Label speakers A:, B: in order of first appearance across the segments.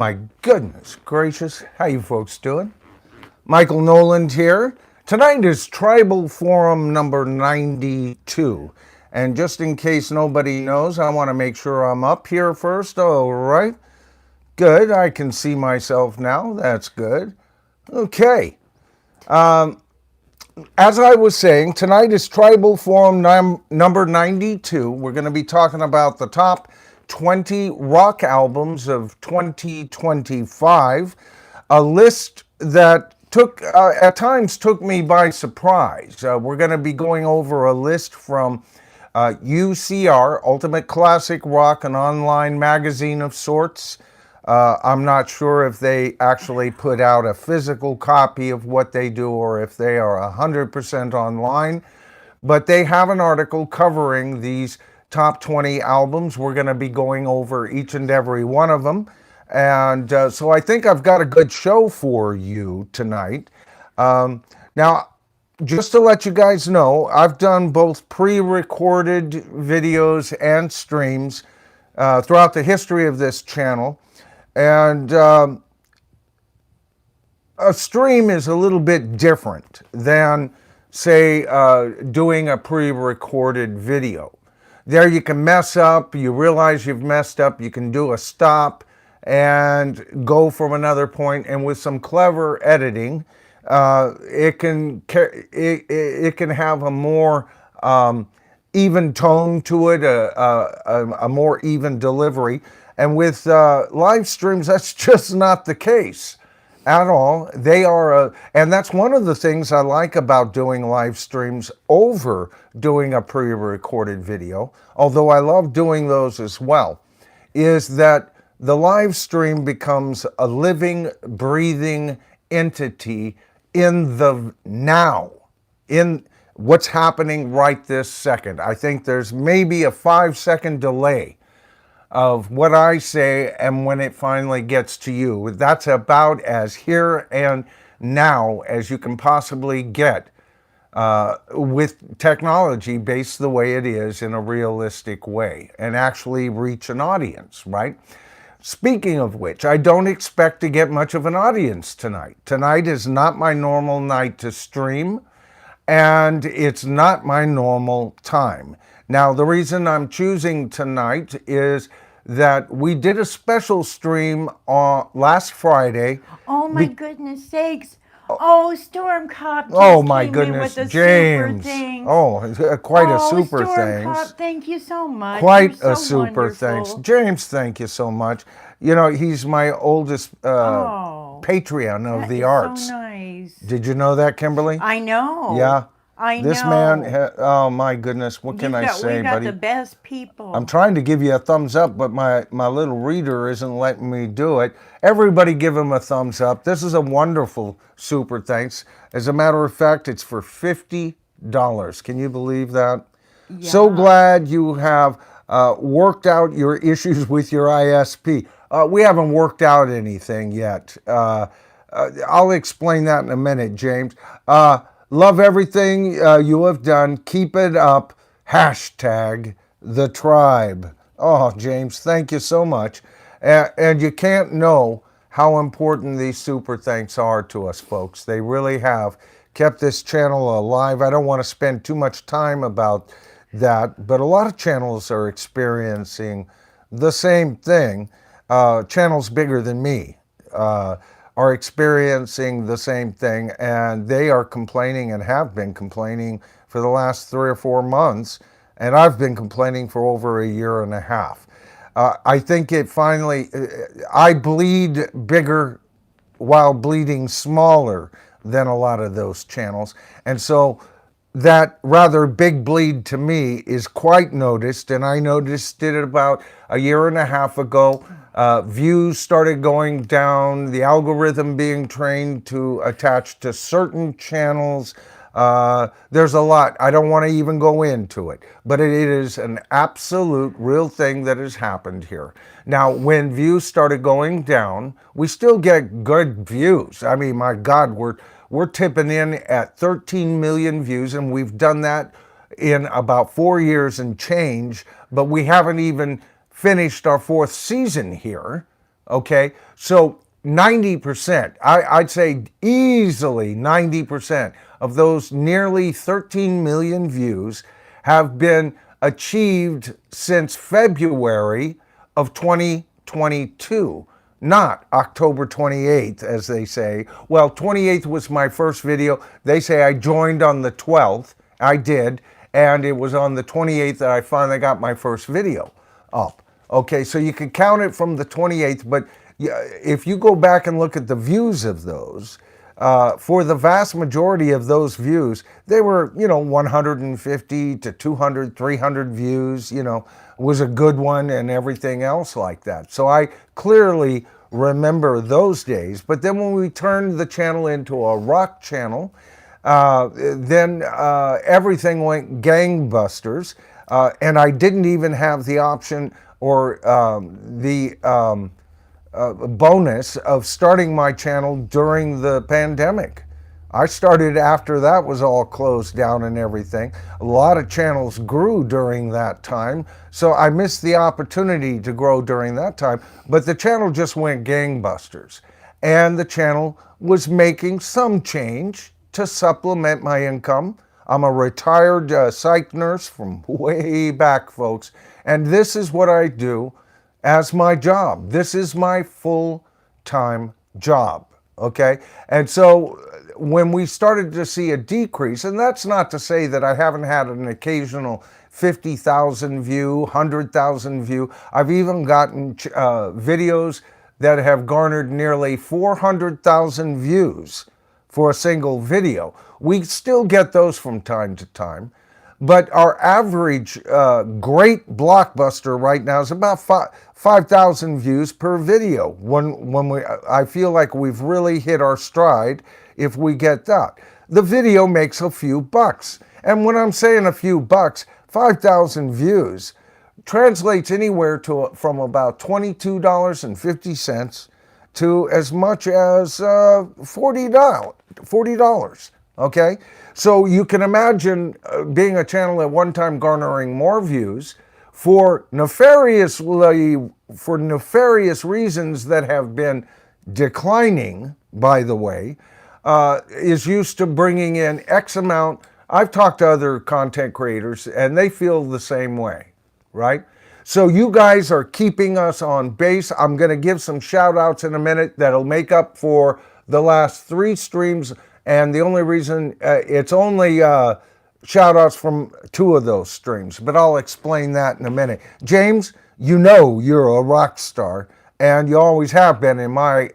A: My goodness gracious, how you folks doing? Michael Noland here. Tonight is Tribal Forum number 92. And just in case nobody knows, I want to make sure I'm up here first. All right. Good. I can see myself now. That's good. Okay. As I was saying, tonight is Tribal Forum number 92. We're going to be talking about the top 20 rock albums of 2025, a list that at times took me by surprise. We're going to be going over a list from UCR, Ultimate Classic Rock, an online magazine of sorts. I'm not sure if they actually put out a physical copy of what they do or if they are 100% online, but they have an article covering these top 20 albums. We're going to be going over each and every one of them. And so I think I've got a good show for you tonight. Now, just to let you guys know, I've done both pre-recorded videos and streams throughout the history of this channel. And a stream is a little bit different than, say, doing a pre-recorded video. There you can mess up, you realize you've messed up, you can do a stop and go from another point, and with some clever editing, it can have a more even tone to it, a more even delivery. And with live streams, that's just not the case at all. They are, and that's one of the things I like about doing live streams over doing a pre-recorded video, although I love doing those as well, is that the live stream becomes a living, breathing entity in the now, in what's happening right this second. I think there's maybe a 5-second delay of what I say and when it finally gets to you. That's about as here and now as you can possibly get with technology based the way it is in a realistic way and actually reach an audience, right? Speaking of which, I don't expect to get much of an audience tonight. Tonight is not my normal night to stream, and it's not my normal time. Now, the reason I'm choosing tonight is that we did a special stream last Friday.
B: Oh my goodness sakes. Oh, Storm Cop just
A: Oh my
B: came
A: goodness,
B: in with a
A: James.
B: super thing.
A: Oh, quite a super
B: Storm
A: thanks.
B: Cop, thank you so much.
A: Quite
B: You're
A: a
B: so
A: super
B: wonderful.
A: thanks. James, thank you so much. You know, he's my oldest Patreon of the arts.
B: So nice.
A: Did you know that, Kimberly?
B: I know.
A: Yeah.
B: I
A: This
B: know.
A: man, oh my goodness, what can I say,
B: we got
A: buddy?
B: the best people.
A: I'm trying to give you a thumbs up, but my little reader isn't letting me do it. Everybody give him a thumbs up. This is a wonderful super thanks. As a matter of fact, it's for $50. Can you believe that?
B: Yeah.
A: So glad you have worked out your issues with your ISP. We haven't worked out anything yet. I'll explain that in a minute, James. Love everything you have done. Keep it up. Hashtag the tribe. Oh, James, thank you so much. And you can't know how important these super thanks are to us, folks. They really have kept this channel alive. I don't want to spend too much time about that, but a lot of channels are experiencing the same thing. Channels bigger than me are experiencing the same thing, and they are complaining and have been complaining for the last 3 or 4 months, and I've been complaining for over a year and a half. I think it finally, I bleed bigger while bleeding smaller than a lot of those channels, and so that rather big bleed to me is quite noticed, and I noticed it about a year and a half ago. Views started going down, the algorithm being trained to attach to certain channels. There's a lot. I don't want to even go into it, but it is an absolute real thing that has happened here. Now, when views started going down, we still get good views. I mean, my God, we're tipping in at 13 million views, and we've done that in about 4 years and change, but we haven't even finished our 4th season here. Okay, so 90%, I'd say easily 90% of those nearly 13 million views have been achieved since February of 2022, not October 28th, as they say. Well, 28th was my first video. They say I joined on the 12th. I did, and it was on the 28th that I finally got my first video up. Okay, so you can count it from the 28th, but if you go back and look at the views of those, for the vast majority of those views, they were, 150 to 200, 300 views, was a good one and everything else like that. So I clearly remember those days. But then when we turned the channel into a rock channel, then everything went gangbusters. And I didn't even have the option or the bonus of starting my channel during the pandemic. I started after that was all closed down and everything. A lot of channels grew during that time, so I missed the opportunity to grow during that time, but the channel just went gangbusters. And the channel was making some change to supplement my income. I'm a retired psych nurse from way back, folks, and this is what I do as my job. This is my full-time job, okay? And so when we started to see a decrease, and that's not to say that I haven't had an occasional 50,000 view, 100,000 view. I've even gotten videos that have garnered nearly 400,000 views for a single video. We still get those from time to time, but our average great blockbuster right now is about 5,000 views per video. I feel like we've really hit our stride if we get that. The video makes a few bucks. And when I'm saying a few bucks, 5,000 views translates anywhere from about $22.50 to as much as $40, okay? So you can imagine being a channel at one time garnering more views for nefarious reasons that have been declining, by the way, is used to bringing in X amount. I've talked to other content creators and they feel the same way, right? So you guys are keeping us on base. I'm going to give some shout outs in a minute that'll make up for the last 3 streams. And the only reason it's only shout outs from 2 of those streams, but I'll explain that in a minute. James, you're a rock star and you always have been in my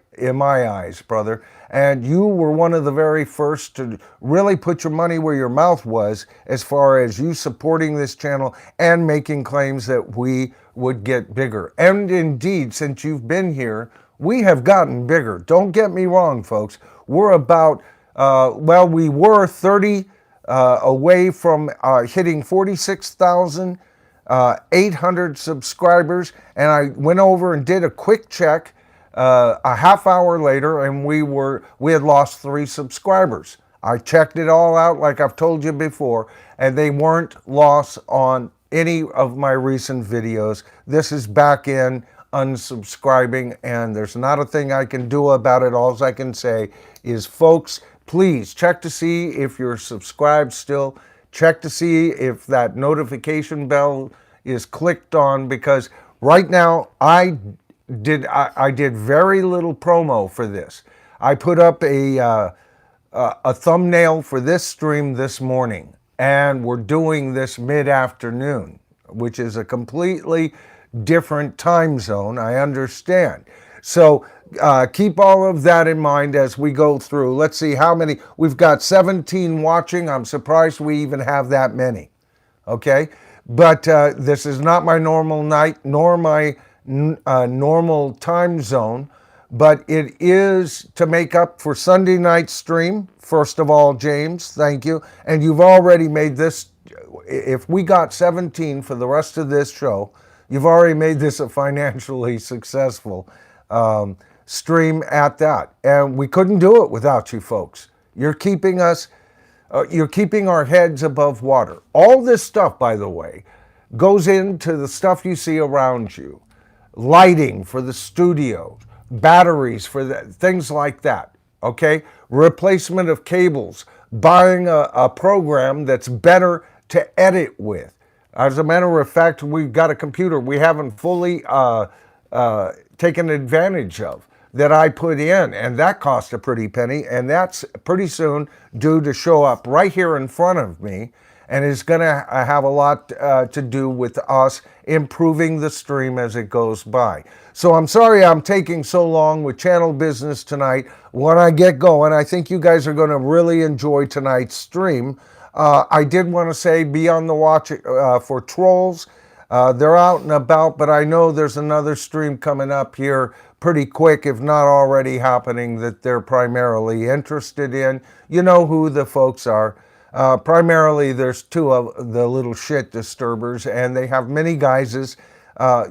A: eyes, brother. And you were one of the very first to really put your money where your mouth was as far as you supporting this channel and making claims that we would get bigger. And indeed, since you've been here, we have gotten bigger. Don't get me wrong, folks. We're about, we were 30 away from hitting 46,800 subscribers. And I went over and did a quick check a half hour later, and we had lost 3 subscribers. I checked it all out like I've told you before, and they weren't lost on any of my recent videos. This is back in unsubscribing, and there's not a thing I can do about it. All I can say is, folks, please check to see if you're subscribed still. Check to see if that notification bell is clicked on, because right now I did very little promo for this. I put up a thumbnail for this stream this morning, and we're doing this mid-afternoon, which is a completely different time zone, I understand. So keep all of that in mind as we go through. Let's see how many. We've got 17 watching. I'm surprised we even have that many. Okay? But this is not my normal night, nor my normal time zone, but it is to make up for Sunday night stream. First of all, James, thank you. And you've already made this, if we got 17 for the rest of this show, you've already made this a financially successful stream at that. And we couldn't do it without you folks. You're keeping us, you're keeping our heads above water. All this stuff, by the way, goes into the stuff you see around you. Lighting for the studio, batteries for things like that. Okay, replacement of cables, buying a program that's better to edit with. As a matter of fact, we've got a computer we haven't fully taken advantage of that I put in, and that cost a pretty penny, and that's pretty soon due to show up right here in front of me, and is going to have a lot to do with us improving the stream as it goes by. So I'm sorry I'm taking so long with channel business tonight. When I get going, I think you guys are going to really enjoy tonight's stream. I did want to say be on the watch for trolls. They're out and about, but I know there's another stream coming up here pretty quick, if not already happening, that they're primarily interested in. You know who the folks are. Primarily, there's two of the little shit disturbers, and they have many guises.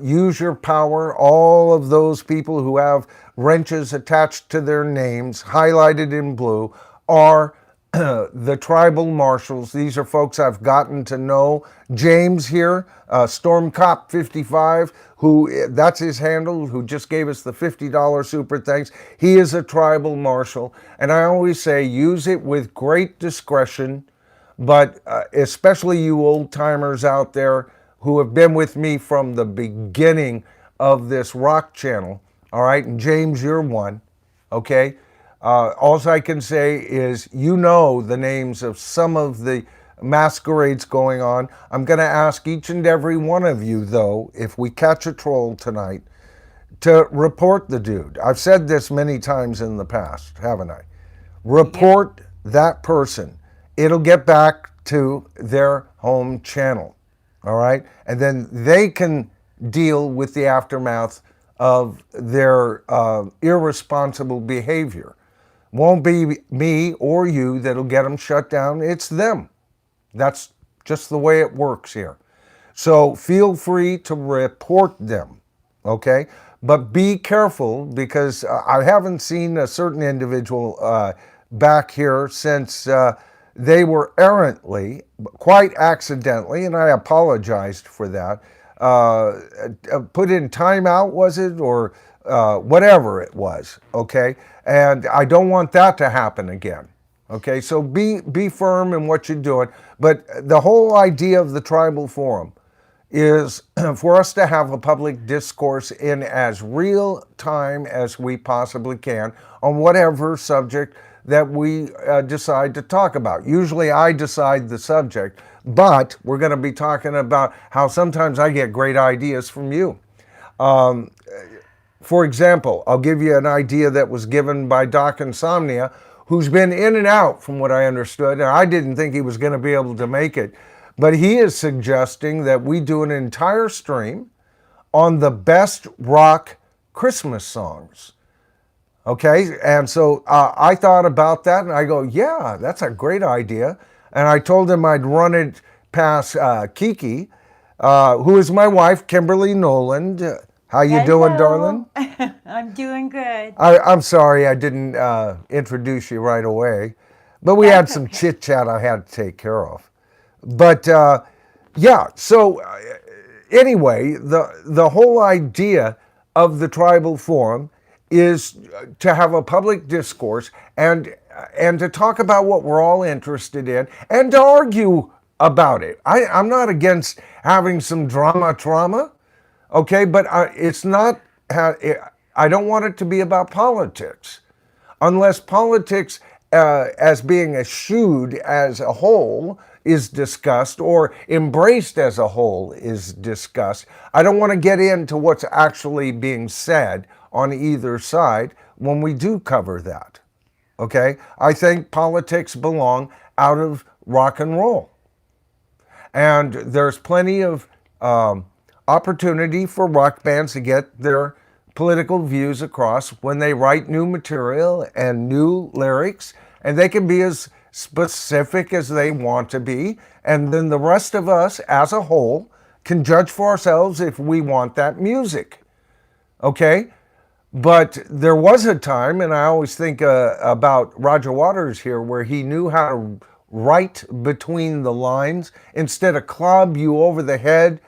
A: Use your power. All of those people who have wrenches attached to their names, highlighted in blue, are the tribal marshals. These are folks I've gotten to know. James here, Storm Cop 55, who that's his handle, who just gave us the $50 super thanks. He is a tribal marshal, and I always say use it with great discretion, but especially you old timers out there who have been with me from the beginning of this rock channel. All right, and James, you're one. Okay. All I can say is, you know, the names of some of the masquerades going on. I'm going to ask each and every one of you, though, if we catch a troll tonight, to report the dude. I've said this many times in the past, haven't I? Report that person. It'll get back to their home channel. All right? And then they can deal with the aftermath of their irresponsible behavior. Won't be me or you that'll get them shut down. It's them. That's just the way it works here. So feel free to report them, okay? But be careful, because I haven't seen a certain individual back here since they were errantly, quite accidentally, and I apologized for that, put in timeout, was it? Or whatever it was, okay? And I don't want that to happen again, okay? So be firm in what you're doing. But the whole idea of the tribal forum is for us to have a public discourse in as real time as we possibly can on whatever subject that we decide to talk about. Usually I decide the subject, but we're going to be talking about how sometimes I get great ideas from you. For example, I'll give you an idea that was given by Doc Insomnia, who's been in and out from what I understood, and I didn't think he was going to be able to make it. But he is suggesting that we do an entire stream on the best rock Christmas songs. Okay, and so I thought about that, and I go, yeah, that's a great idea. And I told him I'd run it past Kiki, who is my wife, Kimberly Noland. How you doing, darling?
B: I'm doing good.
A: I'm sorry I didn't introduce you right away, but we had some chit chat I had to take care of. But yeah, so anyway, the whole idea of the tribal forum is to have a public discourse and to talk about what we're all interested in and to argue about it. I'm not against having some trauma. Okay, but it's not, I don't want it to be about politics. Unless politics as being eschewed as a whole is discussed or embraced as a whole is discussed. I don't want to get into what's actually being said on either side when we do cover that. Okay, I think politics belong out of rock and roll. And there's plenty of opportunity for rock bands to get their political views across when they write new material and new lyrics, and they can be as specific as they want to be, and then the rest of us as a whole can judge for ourselves if we want that music. Okay? But there was a time, and I always think about Roger Waters here, where he knew how to write between the lines instead of club you over the head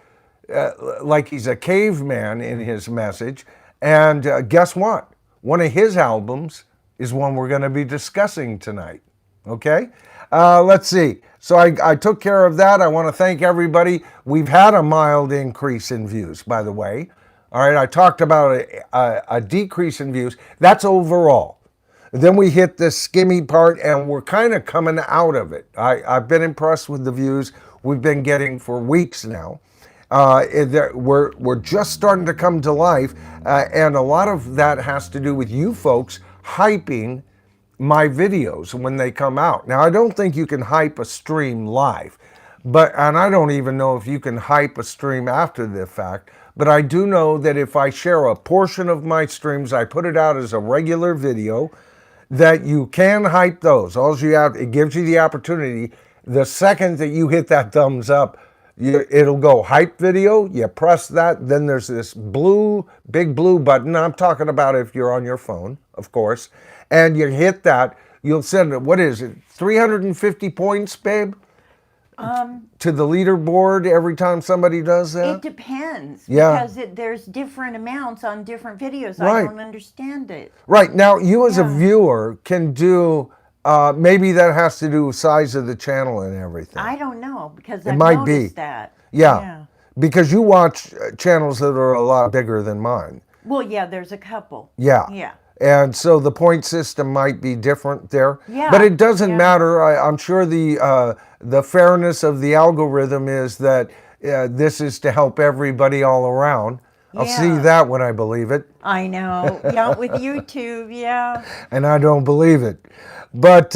A: like he's a caveman in his message. And guess what? one of his albums is one we're going to be discussing tonight. Okay? Let's see. So I took care of that. I want to thank everybody. We've had a mild increase in views, by the way. All right, I talked about a decrease in views. That's overall. Then we hit this skimmy part, and we're kind of coming out of it. I've been impressed with the views we've been getting for weeks now. We're just starting to come to life, and a lot of that has to do with you folks hyping my videos when they come out. Now, I don't think you can hype a stream live, and I don't even know if you can hype a stream after the fact, but I do know that if I share a portion of my streams, I put it out as a regular video, that you can hype those. All you have, it gives you the opportunity. The second that you hit that thumbs up, it'll go hype video. You press that, then there's this big blue button. I'm talking about if you're on your phone, of course, and you hit that, you'll send it, what is it, 350 points, babe? To the leaderboard every time somebody does that?
B: It depends.
A: Yeah.
B: Because there's different amounts on different videos.
A: Right.
B: I don't understand it.
A: Right. Now, you as a viewer can do, maybe that has to do with size of the channel and everything.
B: I don't know, because
A: It
B: I've
A: might
B: noticed
A: be.
B: that.
A: Yeah. Because you watch channels that are a lot bigger than mine.
B: Well, yeah, there's a couple.
A: Yeah.
B: Yeah.
A: And so the point system might be different there.
B: Yeah,
A: But it doesn't
B: yeah.
A: matter. I'm sure the fairness of the algorithm is that this is to help everybody all around. I'll see
B: Yeah.
A: that when I believe it.
B: I know. Yeah, with YouTube, yeah.
A: And I don't believe it. But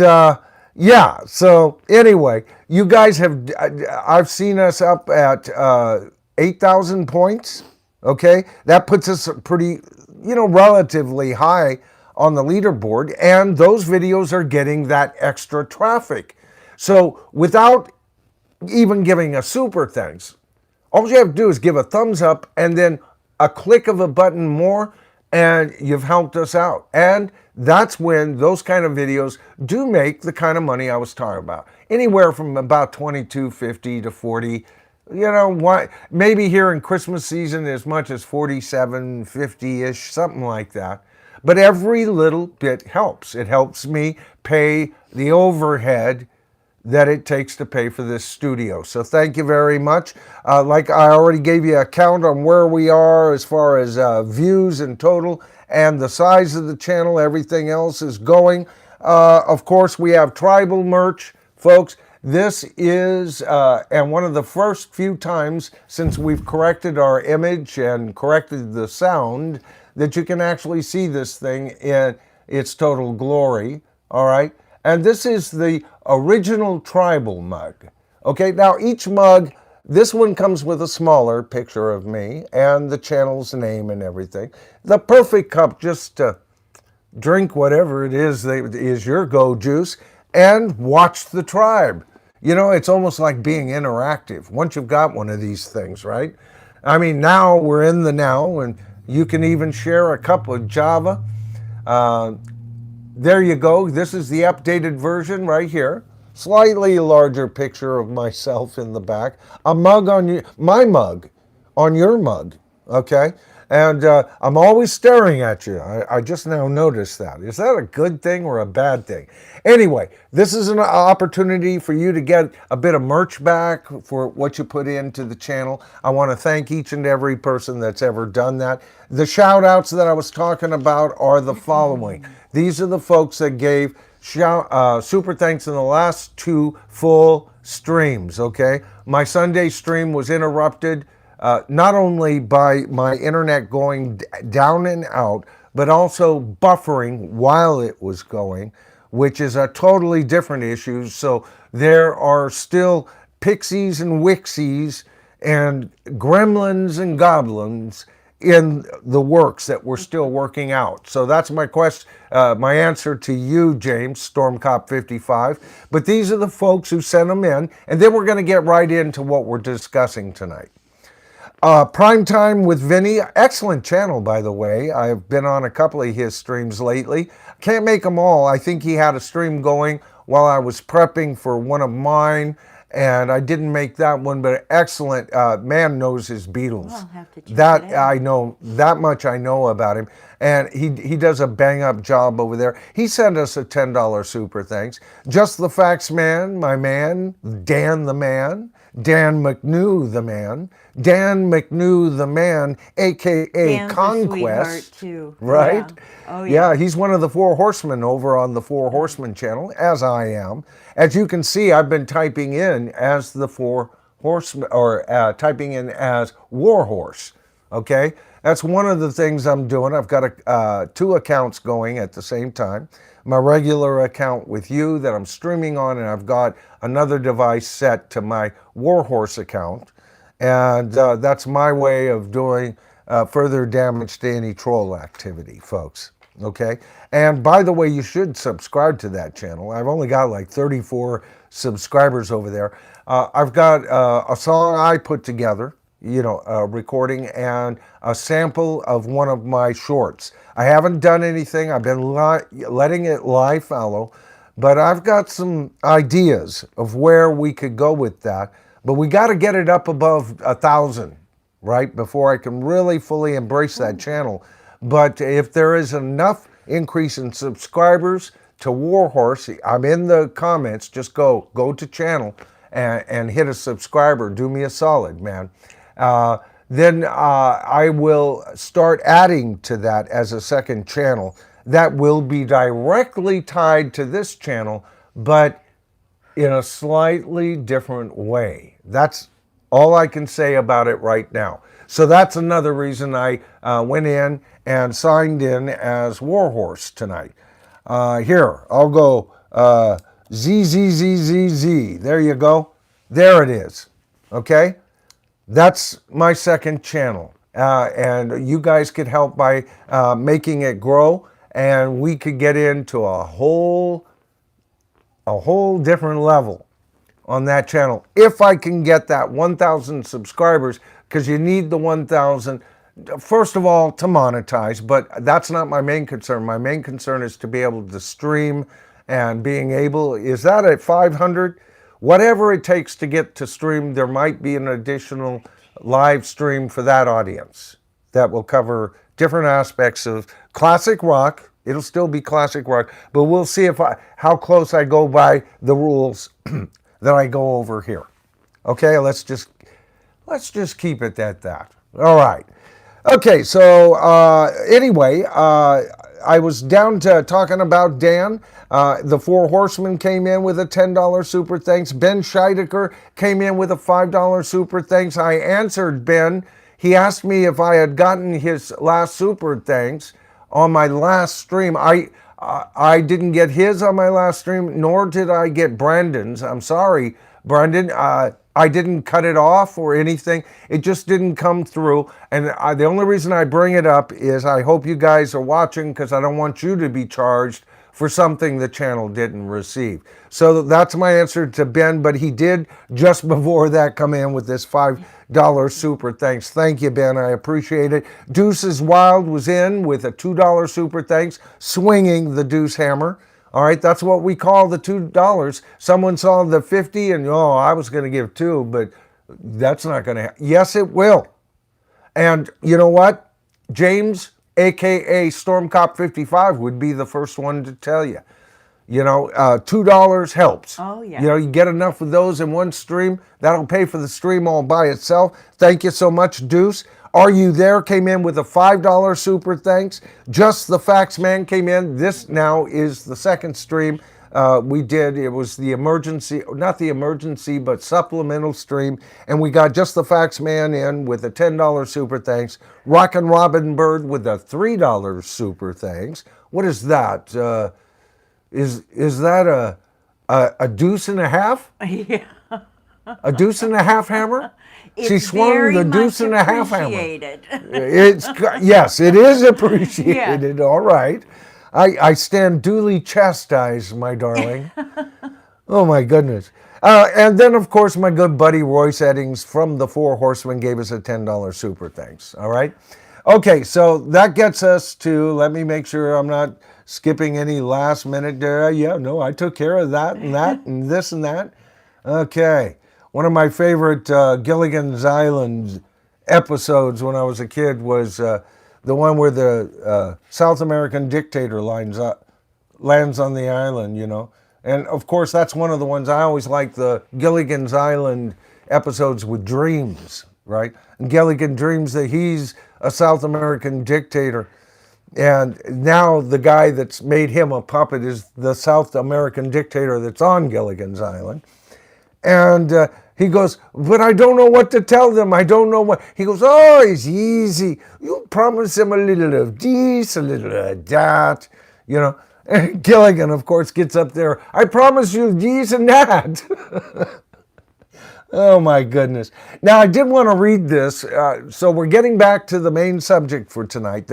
A: yeah, so anyway, you guys have, I've seen us up at 8,000 points. Okay, that puts us pretty, relatively high on the leaderboard, and those videos are getting that extra traffic. So without even giving a super thanks, all you have to do is give a thumbs up and then a click of a button more, and you've helped us out. And that's when those kind of videos do make the kind of money I was talking about. Anywhere from about $22.50 to $40. Maybe here in Christmas season as much as $47.50-ish, something like that. But every little bit helps. It helps me pay the overhead that it takes to pay for this studio. So thank you very much. Like I already gave you a count on where we are as far as views in total and the size of the channel. Everything else is going. Of course, we have tribal merch, folks. This is, and one of the first few times since we've corrected our image and corrected the sound, that you can actually see this thing in its total glory, all right? And this is the original tribal mug. Okay, now each mug, this one comes with a smaller picture of me and the channel's name and everything. The perfect cup just to drink whatever it is that is your go juice and watch the tribe. It's almost like being interactive once you've got one of these things, right? I mean, now we're in the now, and you can even share a cup with Java. There you go. This is the updated version right here. Slightly larger picture of myself in the back. A mug on my mug on your mug, okay? And I'm always staring at you. I just now noticed that. Is that a good thing or a bad thing? Anyway, this is an opportunity for you to get a bit of merch back for what you put into the channel. I want to thank each and every person that's ever done that. The shout outs that I was talking about are the following. These are the folks that gave super thanks in the last 2 full streams, okay? My Sunday stream was interrupted not only by my internet going down and out, but also buffering while it was going, which is a totally different issue. So there are still pixies and wixies and gremlins and goblins in the works that we're still working out. So that's my my answer to you, James, Stormcop55. But these are the folks who sent them in, and then we're going to get right into what we're discussing tonight. Prime Time with Vinny, excellent channel, by the way. I've been on a couple of his streams lately. Can't make them all. I think he had a stream going while I was prepping for one of mine, and I didn't make that one, but excellent. Man knows his Beatles.
B: I'll have to check
A: That
B: it out.
A: I know, that much I know about him, and he does a bang up job over there. He sent us a $10 super thanks. Just the Facts Man, my man, Dan the Man, Dan McNew the Man, Dan McNew the Man, aka
B: Dan's a sweetheart
A: Conquest,
B: too.
A: right?
B: Yeah. Oh
A: Yeah,
B: yeah.
A: he's one of the Four Horsemen over on the Four Horsemen channel, as I am. As you can see, I've been typing in as the Four Horsemen, or typing in as Warhorse. Okay, that's one of the things I'm doing. I've got two accounts going at the same time. My regular account with you that I'm streaming on, and I've got another device set to my Warhorse account. And that's my way of doing further damage to any troll activity, folks. Okay? And by the way, you should subscribe to that channel. I've only got like 34 subscribers over there. I've got a song I put together, a recording, and a sample of one of my shorts. I haven't done anything. I've been letting it lie fallow, but I've got some ideas of where we could go with that. But we got to get it up above 1,000, right, before I can really fully embrace that channel. But if there is enough increase in subscribers to Warhorse, I'm in the comments. Just go to channel and hit a subscriber. Do me a solid, man. Then I will start adding to that as a second channel that will be directly tied to this channel, but in a slightly different way. That's all I can say about it right now. So that's another reason I went in and signed in as Warhorse tonight. Here, I'll go ZZZZZ. There you go. There it is. Okay? That's my second channel. And you guys could help by making it grow, and we could get into a whole different level on that channel if I can get that 1,000 subscribers, because you need the 1,000 first of all to monetize, but that's not my main concern. My main concern is to be able to stream, and being able, is that at 500, whatever it takes to get to stream. There might be an additional live stream for that audience that will cover different aspects of classic rock. It'll still be classic rock, but we'll see how close I go by the rules that I go over here. Okay, let's just keep it at that. All right. Okay, so anyway, I was down to talking about Dan. The Four Horsemen came in with a $10 super thanks. Ben Scheidecker came in with a $5 super thanks. I answered Ben. He asked me if I had gotten his last super thanks on my last stream. I didn't get his on my last stream, nor did I get Brandon's. I'm sorry, Brandon. I didn't cut it off or anything. It just didn't come through. And the only reason I bring it up is I hope you guys are watching, because I don't want you to be charged for something the channel didn't receive. So that's my answer to Ben, but he did just before that come in with this $5 super thanks. Thank you, Ben. I appreciate it. Deuces Wild was in with a $2 super thanks, swinging the deuce hammer. All right, that's what we call the $2. Someone saw the 50 and, I was going to give 2, but that's not going to happen. Yes, it will. And you know what? James, aka Stormcop 55, would be the first one to tell you. $2 helps.
B: Oh, yeah.
A: You get enough of those in one stream, that'll pay for the stream all by itself. Thank you so much, Deuce. Are You There came in with a $5 super thanks. Just the Facts Man came in. This now is the second stream we did. It was the emergency, not the emergency, but supplemental stream. And we got Just the Facts Man in with a $10 super thanks. Rockin' Robin Bird with a $3 super thanks. What is that? Is that a deuce and a half?
B: Yeah.
A: A deuce and a half hammer?
B: It's
A: She swung
B: very
A: the deuce
B: much
A: and a half hammer.
B: appreciated.
A: Yes, it is appreciated. Yeah. All right. I stand duly chastised, my darling. Oh my goodness. And then of course my good buddy Royce Eddings from the Four Horsemen gave us a $10 super thanks. All right. Okay, so that gets us to, let me make sure I'm not skipping any last minute there. Yeah, no, I took care of that and that and this and that. Okay. One of my favorite Gilligan's Island episodes when I was a kid was the one where the South American dictator lands on the island, you know. And of course, that's one of the ones I always like, the Gilligan's Island episodes with dreams, right? And Gilligan dreams that he's a South American dictator. And now the guy that's made him a puppet is the South American dictator that's on Gilligan's Island. And he goes, but I don't know what to tell them. I don't know what. He goes, oh, it's easy. You promise them a little of this, a little of that, you know. And Gilligan, of course, gets up there. I promise you this and that. Oh, my goodness. Now, I did want to read this. So we're getting back to the main subject for tonight.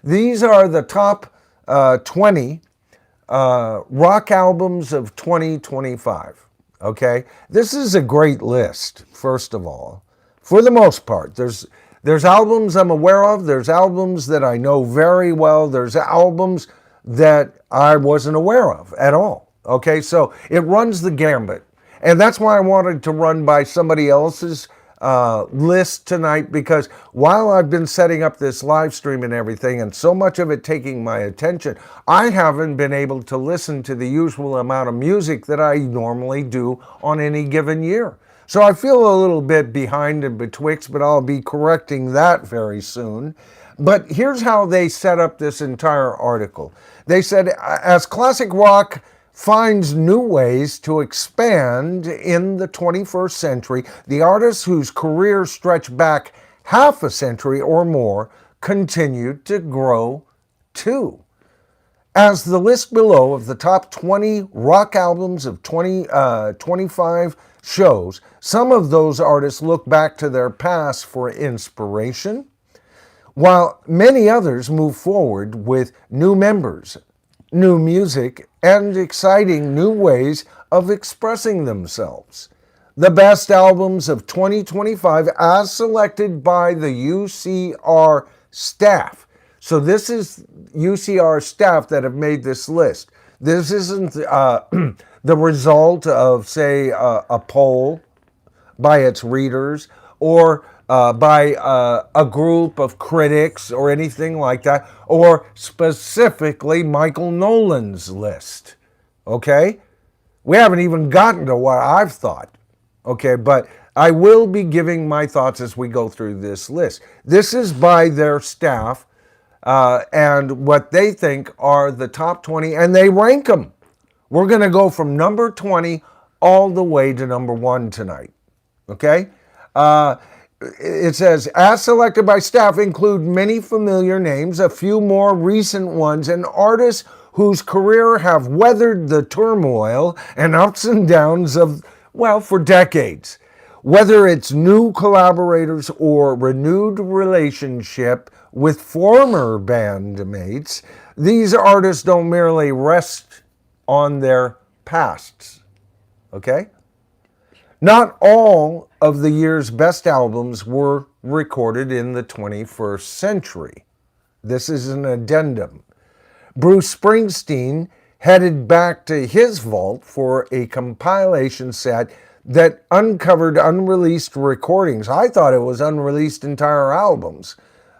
A: These are the top 20 rock albums of 2025. Okay? This is a great list, first of all. For the most part, there's albums I'm aware of. There's albums that I know very well. There's albums that I wasn't aware of at all. Okay? So it runs the gambit. And that's why I wanted to run by somebody else's list tonight, because while I've been setting up this live stream and everything, and so much of it taking my attention, I haven't been able to listen to the usual amount of music that I normally do on any given year. So I feel a little bit behind and betwixt, but I'll be correcting that very soon. But here's how they set up this entire article. They said, as classic rock finds new ways to expand in the 21st century, the artists whose careers stretch back half a century or more continue to grow too. As the list below of the top 20 rock albums of 2025 shows, some of those artists look back to their past for inspiration, while many others move forward with new members, new music, and exciting new ways of expressing themselves. The best albums of 2025 as selected by the UCR staff. So this is UCR staff that have made this list. This isn't the result of, say, a poll by its readers, or by a group of critics or anything like that, or specifically Michael Noland's list. Okay? We haven't even gotten to what I've thought. Okay, but I will be giving my thoughts as we go through this list. This is by their staff and what they think are the top 20, and they rank them. We're going to go from number 20 all the way to number 1 tonight. Okay? It says, as selected by staff include many familiar names, a few more recent ones, and artists whose career have weathered the turmoil and ups and downs of, well, for decades. Whether it's new collaborators or renewed relationship with former bandmates, these artists don't merely rest on their pasts. Okay? Not all of the year's best albums were recorded in the 21st century. This is an addendum. Bruce Springsteen headed back to his vault for a compilation set that uncovered unreleased recordings. I thought it was unreleased entire albums,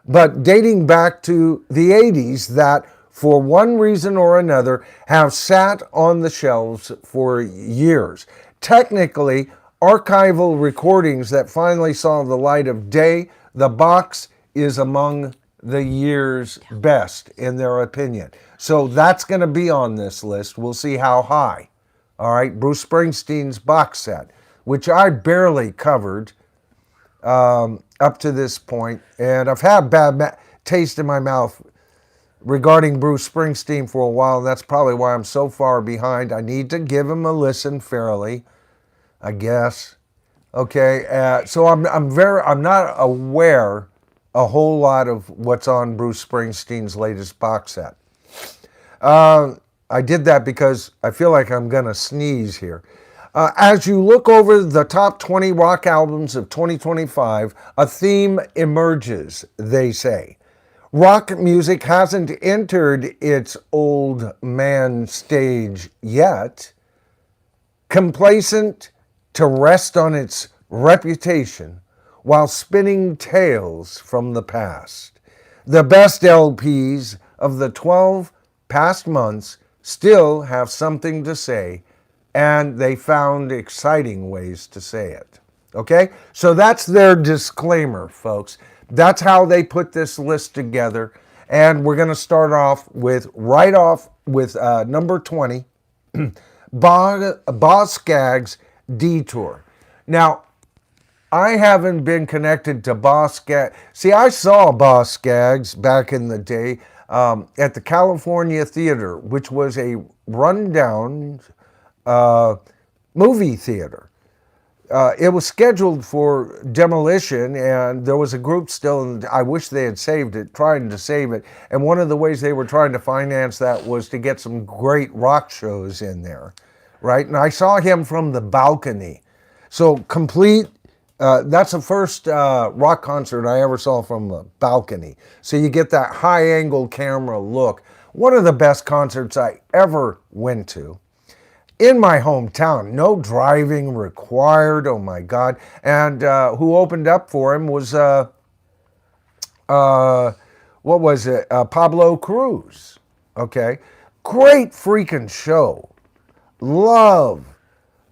A: but dating back to the 80s that, for one reason or another, have sat on the shelves for years. Technically, archival recordings that finally saw the light of day. The box is among the year's best, in their opinion. So that's going to be on this list. We'll see how high. All right, Bruce Springsteen's box set, which I barely covered up to this point. And I've had bad taste in my mouth regarding Bruce Springsteen for a while. And that's probably why I'm so far behind. I need to give him a listen fairly, I guess. Okay, so I'm not aware a whole lot of what's on Bruce Springsteen's latest box set. I did that because I feel like I'm gonna sneeze here. As you look over the top 20 rock albums of 2025, a theme emerges, they say. Rock music hasn't entered its old man stage yet. Complacent to rest on its reputation while spinning tales from the past. The best LPs of the 12 past months still have something to say, and they found exciting ways to say it. Okay? So that's their disclaimer, folks. That's how they put this list together. And we're going to start off with number 20, Boz Scaggs' Detour. Now, I haven't been connected to Boz Scaggs. See, I saw Boz Scaggs back in the day at the California Theater, which was a rundown movie theater. It was scheduled for demolition, and there was a group still, and I wish they had saved it, trying to save it. And one of the ways they were trying to finance that was to get some great rock shows in there, right? And I saw him from the balcony. So complete, that's the first rock concert I ever saw from the balcony. So you get that high-angle camera look. One of the best concerts I ever went to. In my hometown, no driving required. Oh my God! And who opened up for him was what was it? Pablo Cruz. Okay, great freaking show. Love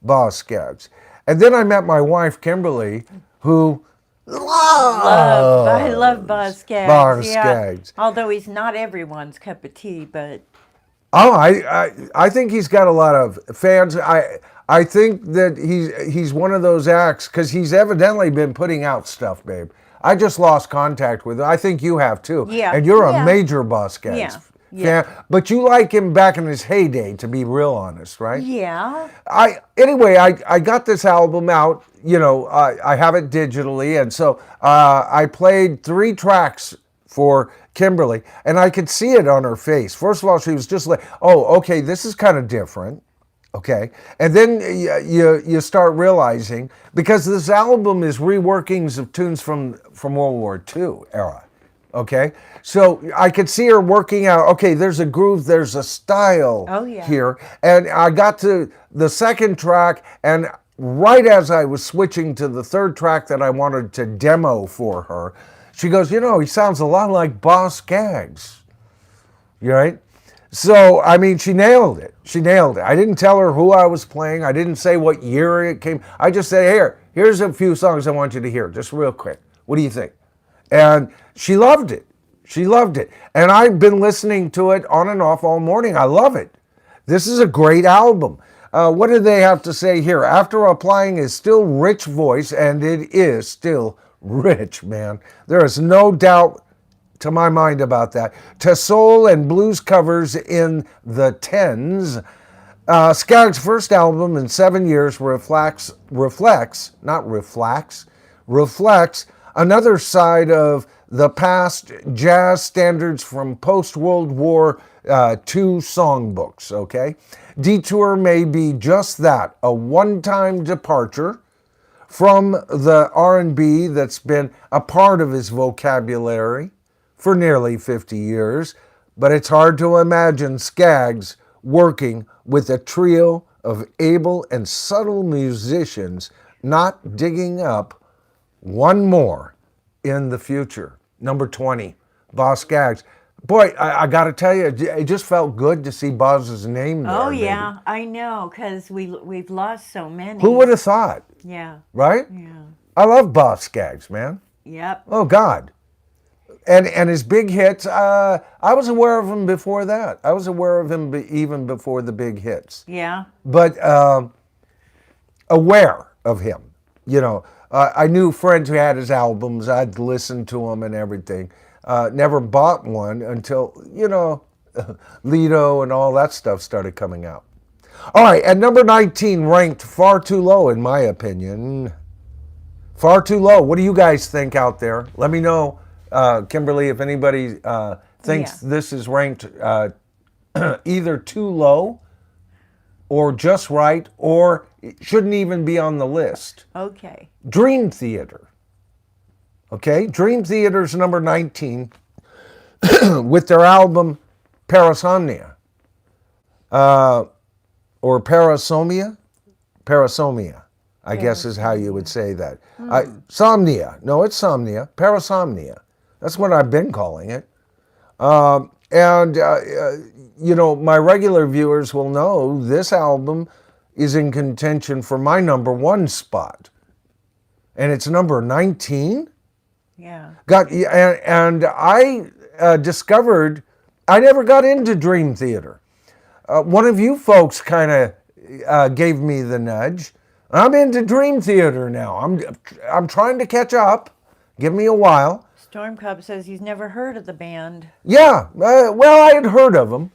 A: Boz Scaggs. And then I met my wife Kimberly, who
B: I love Boz Scaggs.
A: Boz
B: Yeah.
A: Scaggs.
B: Although he's not everyone's cup of tea, but
A: Oh, I think he's got a lot of fans. I think that he's one of those acts because he's evidently been putting out stuff, babe. I just lost contact with him. I think you have too.
B: Yeah.
A: And you're a
B: Yeah.
A: major Boz Scaggs
B: Yeah.
A: fan.
B: Yeah.
A: But you like him back in his heyday, to be real honest, right?
B: yeah.
A: I got this album out. You know, I have it digitally, and so I played 3 tracks for Kimberly, and I could see it on her face. First of all, she was just like, "Oh, okay, this is kind of different." Okay, and then you start realizing, because this album is reworkings of tunes from World War II era. Okay, so I could see her working out. Okay, there's a groove, there's a style here, and I got to the second track, and right as I was switching to the third track that I wanted to demo for her, she goes, "You know, he sounds a lot like Boz Scaggs." You right? So, I mean, she nailed it. She nailed it. I didn't tell her who I was playing. I didn't say what year it came. I just said, here's a few songs I want you to hear, just real quick. What do you think? And she loved it. She loved it. And I've been listening to it on and off all morning. I love it. This is a great album. What do they have to say here? After applying his still rich voice, and it is still rich, man. There is no doubt to my mind about that. To soul and blues covers in the tens. Skaggs' first album in 7 years reflects another side of the past jazz standards from post-World War II songbooks, okay? Detour may be just that, a one-time departure from the R&B that's been a part of his vocabulary for nearly 50 years, but it's hard to imagine Skaggs working with a trio of able and subtle musicians not digging up one more in the future. Number 20, Boz Scaggs. Boy, I got to tell you, it just felt good to see Boz's name there.
B: Oh
A: baby.
B: yeah, I know, because we've lost so many.
A: Who would have thought,
B: Yeah.
A: right?
B: Yeah.
A: I love Boz Scaggs, man.
B: Yep.
A: Oh, God. And his big hits, I was aware of him before that. I was aware of him even before the big hits.
B: Yeah.
A: But aware of him. You know, I knew friends who had his albums. I'd listen to them and everything. Never bought one until, you know, Lido and all that stuff started coming out. All right, at number 19, ranked far too low, in my opinion. Far too low. What do you guys think out there? Let me know, Kimberly, if anybody thinks this is ranked either too low or just right, or it shouldn't even be on the list.
B: Okay.
A: Dream Theater. Okay, Dream Theater's number 19 with their album Parasomnia. Or Parasomnia? Parasomnia. I guess is how you would say that. Somnia. No, it's somnia. Parasomnia. That's what I've been calling it. And my regular viewers will know this album is in contention for my number one spot. And it's number 19.
B: Yeah.
A: And I discovered I never got into Dream Theater. One of you folks kind of gave me the nudge. I'm into Dream Theater now. I'm trying to catch up. Give me a while.
B: Storm Cub says he's never heard of the band.
A: Yeah, well, I had heard of them.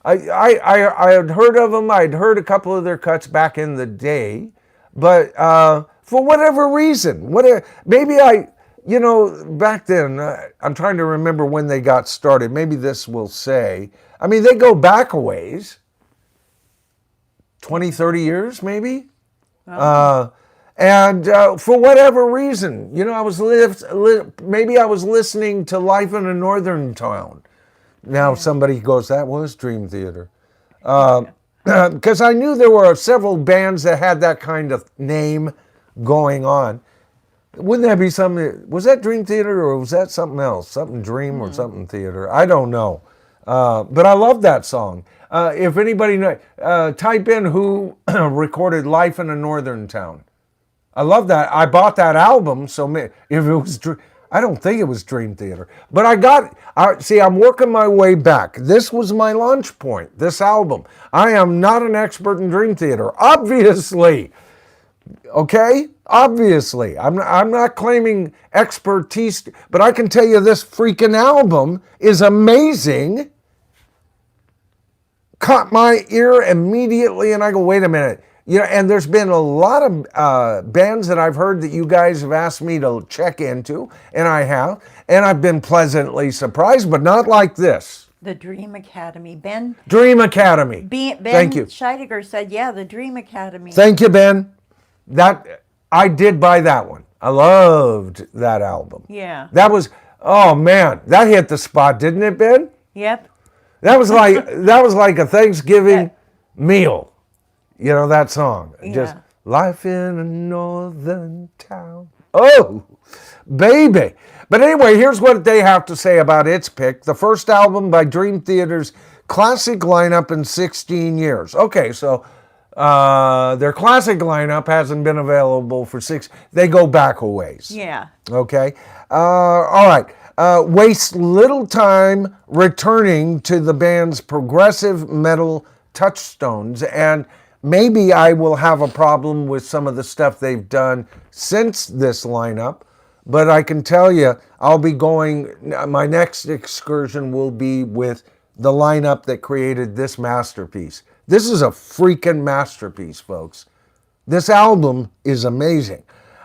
A: I had heard of them. I'd heard a couple of their cuts back in the day, but for whatever reason, maybe back then, I'm trying to remember when they got started. Maybe this will say. I mean, they go back a ways, 20, 30 years, maybe.
B: Oh.
A: And for whatever reason, I was maybe I was listening to Life in a Northern Town. Now somebody goes, that was Dream Theater. Because I knew there were several bands that had that kind of name going on. Wouldn't that be something? Was that Dream Theater or was that something else? Something Dream or something Theater? I don't know. But I love that song. If anybody knows, type in who recorded Life in a Northern Town. I love that. I bought that album, so if it was, I don't think it was Dream Theater, but I'm working my way back. This was my launch point, this album. I am not an expert in Dream Theater, obviously. Okay? Obviously. I'm not claiming expertise, but I can tell you this freaking album is amazing. Caught my ear immediately, and I go, wait a minute. And there's been a lot of bands that I've heard that you guys have asked me to check into, and I have, and I've been pleasantly surprised, but not like this.
B: The Dream Academy. Ben.
A: Dream Academy.
B: Ben
A: Thank you.
B: Scheidegger said, yeah, the Dream Academy.
A: Thank you, Ben. I did buy that one. I loved that album.
B: Yeah.
A: That was, oh man, that hit the spot, didn't it, Ben?
B: Yep.
A: That was like a Thanksgiving meal. That song.
B: Yeah.
A: Just Life in a Northern Town. Oh, baby. But anyway, here's what they have to say about its pick. The first album by Dream Theater's classic lineup in 16 years. Okay, so their classic lineup hasn't been available for they go back a ways.
B: Yeah.
A: Okay. All right. Wastes little time returning to the band's progressive metal touchstones, and maybe I will have a problem with some of the stuff they've done since this lineup, but I can tell you my next excursion will be with the lineup that created this masterpiece. This is a freaking masterpiece, folks. This album is amazing.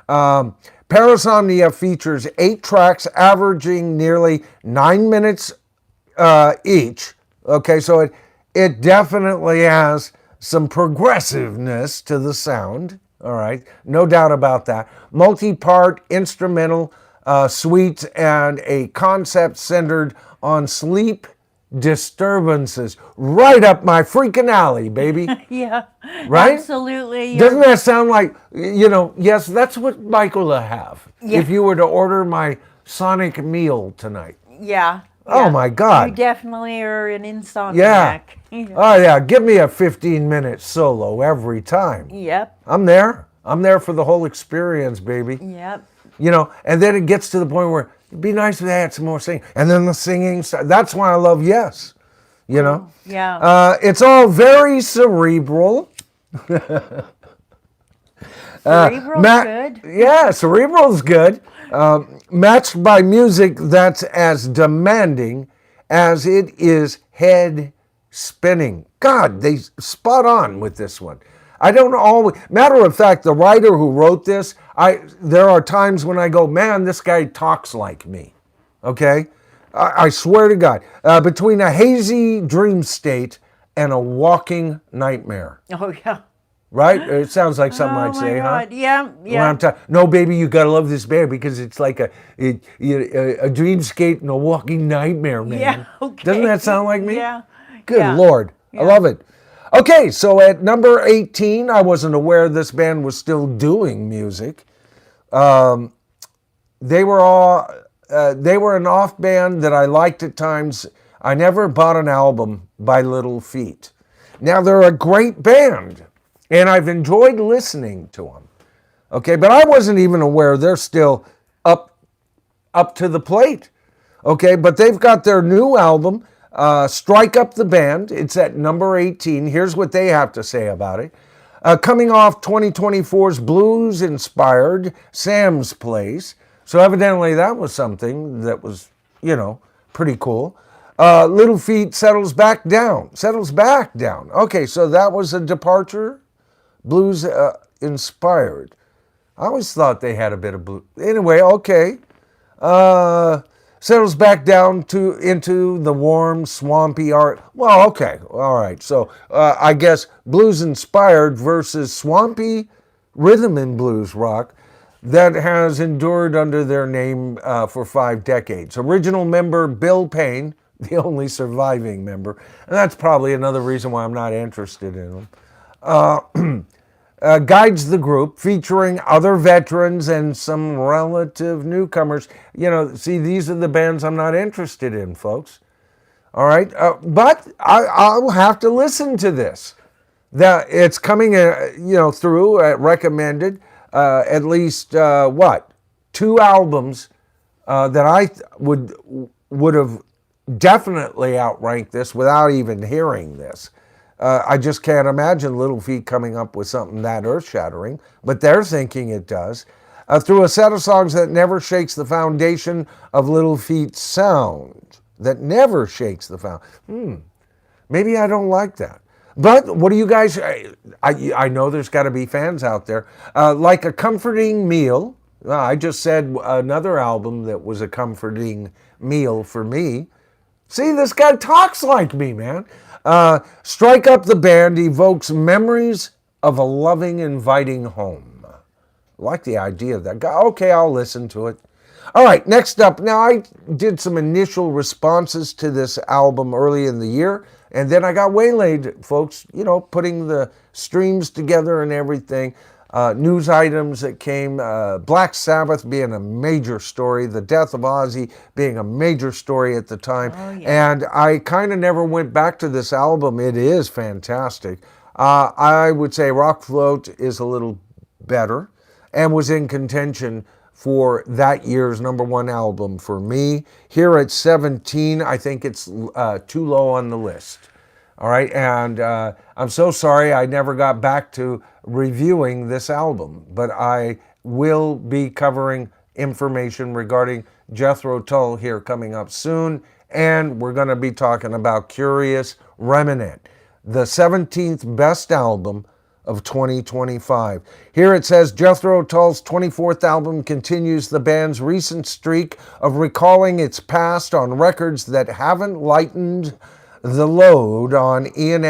A: Parasomnia features 8 tracks averaging nearly 9 minutes each. Okay, so it definitely has some progressiveness to the sound, all right? No doubt about that. Multi-part instrumental suites and a concept centered on sleep disturbances. Right up my freaking alley, baby.
B: Yeah.
A: Right?
B: Absolutely.
A: Doesn't that sound like, yes, that's what Michael will have.
B: Yeah.
A: If you were to order my Sonic meal tonight.
B: Yeah.
A: Oh my God.
B: You definitely are an insomniac.
A: Yeah. Oh yeah, give me a 15-minute solo every time.
B: Yep.
A: I'm there. I'm there for the whole experience, baby.
B: Yep.
A: And then it gets to the point where it'd be nice if they had some more singing. And then the singing, that's why I love Yes.
B: Yeah.
A: It's all very cerebral.
B: Cerebral's good.
A: Yeah, cerebral's good. Matched by music that's as demanding as it is head spinning. God, they spot on with this one. I don't always, matter of fact, the writer who wrote this, there are times when I go, man, this guy talks like me. Okay? I swear to God. Between a hazy dream state and a walking nightmare.
B: Oh, yeah.
A: Right? It sounds like something I'd say, huh?
B: God. Yeah, yeah.
A: No, baby, you gotta love this band because it's like a dreamscape and a walking nightmare, man.
B: Yeah, okay.
A: Doesn't that sound like me?
B: Yeah.
A: Good
B: yeah.
A: Lord.
B: Yeah.
A: I love it. Okay, so at number 18, I wasn't aware this band was still doing music. They were all they were an off band that I liked at times. I never bought an album by Little Feat. Now they're a great band, and I've enjoyed listening to them. Okay, but I wasn't even aware they're still up up to the plate. Okay, but they've got their new album, Strike Up the Band. It's at number 18. Here's what they have to say about it. Coming off 2024's blues-inspired Sam's Place. So evidently that was something that was, pretty cool. Little Feat settles back down. Settles back down. Okay, so that was a departure. Blues-inspired. I always thought they had a bit of blues. Anyway, okay. Settles back down into the warm, swampy art. Well, okay, all right. So I guess blues-inspired versus swampy rhythm and blues rock that has endured under their name for 5 decades. Original member Bill Payne, the only surviving member, and that's probably another reason why I'm not interested in them. Guides the group, featuring other veterans and some relative newcomers. See, these are the bands I'm not interested in, folks. All right, but I'll have to listen to this. That it's coming, through recommended. At least 2 albums that I would have definitely outranked this without even hearing this. I just can't imagine Little Feat coming up with something that earth-shattering, but they're thinking it does. Through a set of songs that never shakes the foundation of Little Feat's sound. That never shakes the foundation. Maybe I don't like that. But what do you guys, I know there's got to be fans out there. Like a comforting meal. I just said another album that was a comforting meal for me. See, this guy talks like me, man. Strike Up the Band evokes memories of a loving, inviting home. I like the idea of that guy. Okay, I'll listen to it. All right, next up. Now, I did some initial responses to this album early in the year, and then I got waylaid, folks, putting the streams together and everything. News items that came, Black Sabbath being a major story, the death of Ozzy being a major story at the time.
B: Oh, yeah.
A: And I kind of never went back to this album. It is fantastic. I would say Rock Float is a little better and was in contention for that year's #1 album for me. Here at 17, I think it's too low on the list. All right, and I'm so sorry I never got back to reviewing this album, but I will be covering information regarding Jethro Tull here coming up soon, and we're going to be talking about Curious Remnant, the 17th best album of 2025. Here it says Jethro Tull's 24th album continues the band's recent streak of recalling its past on records that haven't lightened the load on Ian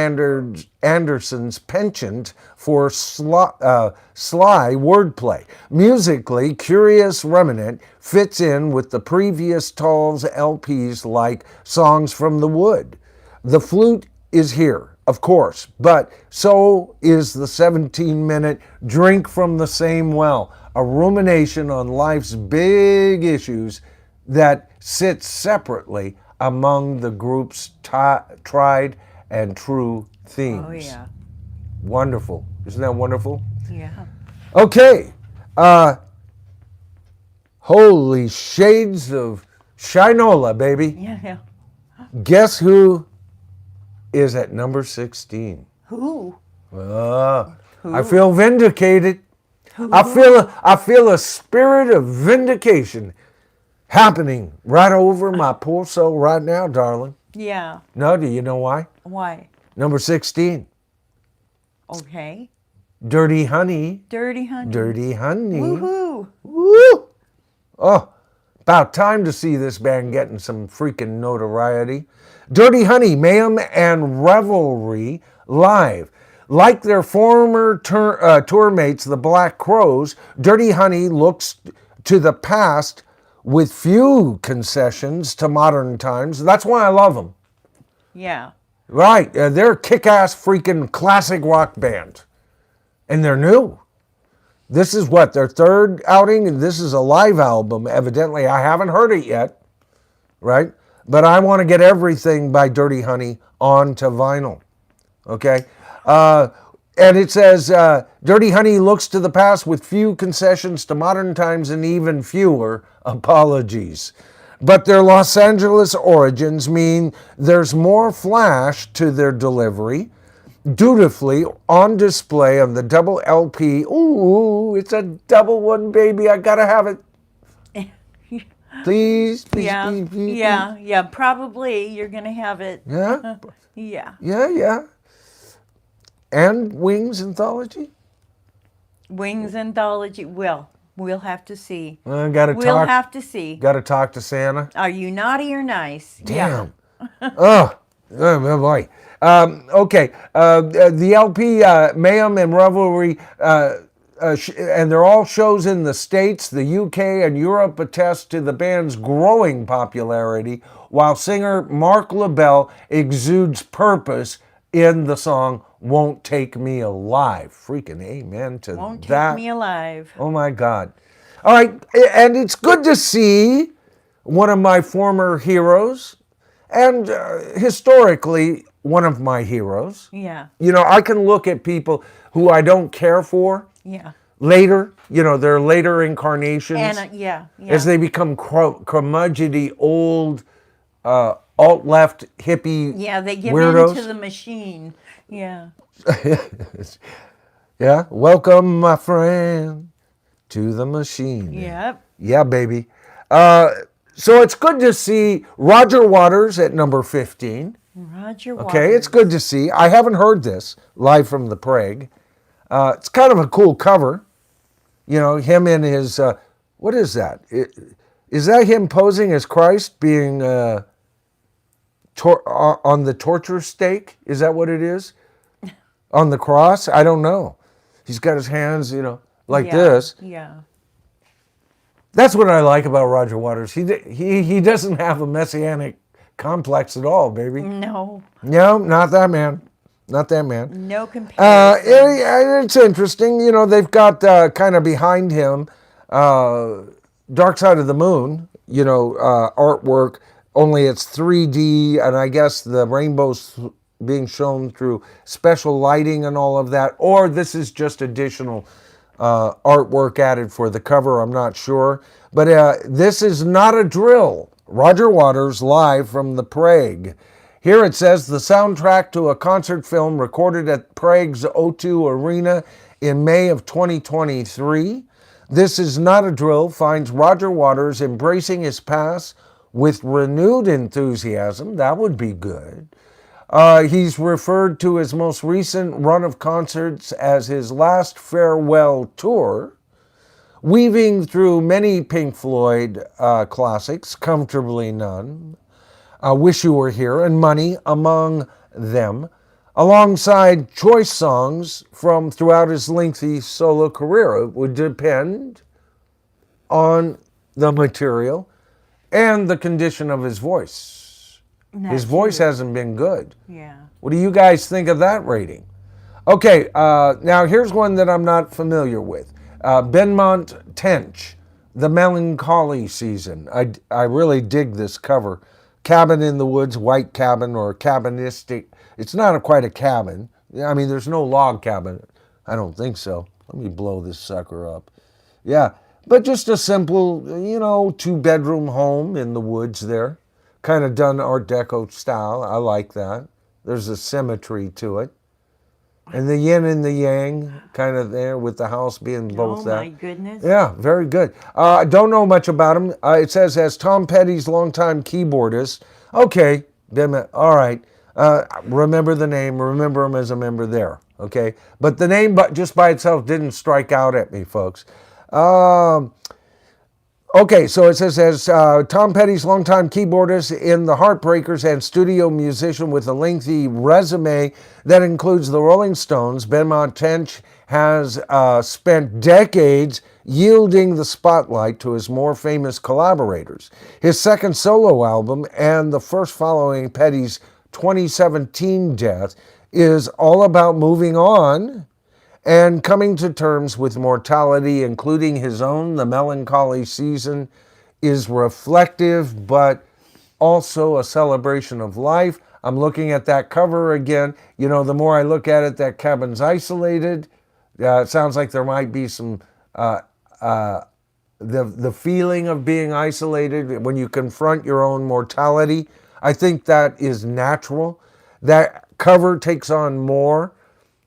A: Anderson's penchant for sly wordplay. Musically, Curious Remnant fits in with the previous Tull's LPs like Songs from the Wood. The flute is here, of course, but so is the 17-minute Drink from the Same Well, a rumination on life's big issues that sits separately among the group's tried and true themes.
B: Oh, yeah.
A: Wonderful. Isn't that wonderful?
B: Yeah.
A: Okay. Holy shades of Shinola, baby.
B: Yeah.
A: Guess who is at number 16?
B: Who?
A: I feel vindicated. I feel a spirit of vindication happening right over my poor soul right now, darling.
B: Yeah.
A: No, do you know why?
B: Why?
A: Number 16.
B: Okay.
A: Dirty Honey.
B: Dirty Honey.
A: Dirty Honey.
B: Woohoo.
A: Woo! Oh, about time to see this band getting some freaking notoriety. Dirty Honey, Mayhem and Revelry live. Like their former tour mates, the Black Crowes, Dirty Honey looks to the past with few concessions to modern times. That's why I love them.
B: Yeah.
A: Right. They're a kick-ass freaking classic rock band. And they're new. This is what, their third outing? And this is a live album, evidently. I haven't heard it yet, right? But I want to get everything by Dirty Honey onto vinyl, okay? And it says, Dirty Honey looks to the past with few concessions to modern times and even fewer apologies. But their Los Angeles origins mean there's more flash to their delivery, dutifully on display on the double LP. Ooh, it's a double one, baby. I gotta have it. Please, please,
B: Yeah,
A: please, please.
B: yeah. Probably you're gonna have it.
A: Yeah,
B: Yeah.
A: yeah. And Wings Anthology?
B: Wings anthology. Well, we'll have to see.
A: Gotta
B: We'll
A: talk.
B: have to see.
A: Gotta talk to Santa.
B: Are you naughty or nice?
A: Damn. Oh boy. Okay. The LP, Mayhem and Revelry, and they're all shows in the States, the UK, and Europe attest to the band's growing popularity, while singer Mark LaBelle exudes purpose in the song Won't Take Me Alive. Freaking amen to
B: Won't take
A: that.
B: me alive.
A: Oh my God. All right. And it's good to see one of my former heroes and historically one of my heroes.
B: Yeah.
A: You know, I can look at people who I don't care for
B: Yeah.
A: later, their later incarnations
B: And
A: as they become curmudgeony old alt-left hippie
B: yeah, they give
A: weirdos.
B: into the machine. Yeah.
A: Yeah, welcome, my friend, to the machine.
B: Yep.
A: Yeah, baby. So it's good to see Roger Waters at number 15.
B: Roger Waters.
A: Okay, it's good to see. I haven't heard this live from the Prague. It's kind of a cool cover. You know, him in his, what is that? Is that him posing as Christ being on the torture stake? Is that what it is? On the cross? I don't know. He's got his hands, like this.
B: Yeah.
A: That's what I like about Roger Waters. He doesn't have a messianic complex at all, baby.
B: No.
A: No, not that man. Not that man.
B: No comparison.
A: It's interesting. They've got kind of behind him Dark Side of the Moon, artwork, only it's 3D, and I guess the rainbow's being shown through special lighting and all of that. Or this is just additional artwork added for the cover, I'm not sure. But this is not a drill. Roger Waters live from the Prague. Here it says the soundtrack to a concert film recorded at Prague's O2 Arena in May of 2023. This is not a drill finds Roger Waters embracing his past with renewed enthusiasm. That would be good. He's referred to his most recent run of concerts as his last farewell tour, weaving through many Pink Floyd classics, Comfortably Numb, Wish You Were Here, and Money among them, alongside choice songs from throughout his lengthy solo career. It would depend on the material and the condition of his voice. His voice hasn't been good.
B: Yeah.
A: What do you guys think of that rating? Okay, now here's one that I'm not familiar with. Benmont Tench, The Melancholy Season. I really dig this cover. Cabin in the Woods, white cabin or cabinistic. It's not quite a cabin. I mean, there's no log cabin. I don't think so. Let me blow this sucker up. Yeah, but just a simple, 2-bedroom home in the woods there. Kind of done Art Deco style. I like that. There's a symmetry to it. And the yin and the yang kind of there with the house being both that.
B: Oh, my goodness.
A: Yeah, very good. I don't know much about him. It says, as Tom Petty's longtime keyboardist. Okay, all right. Remember the name. Remember him as a member there. Okay? But the name just by itself didn't strike out at me, folks. Okay, so it says, as Tom Petty's longtime keyboardist in the Heartbreakers and studio musician with a lengthy resume that includes the Rolling Stones, Benmont Tench has spent decades yielding the spotlight to his more famous collaborators. His second solo album and the first following Petty's 2017 death is all about moving on and coming to terms with mortality, including his own. The melancholy season is reflective, but also a celebration of life. I'm looking at that cover again. You know, the more I look at it, that cabin's isolated. It sounds like there might be some the feeling of being isolated when you confront your own mortality. I think that is natural. That cover takes on more,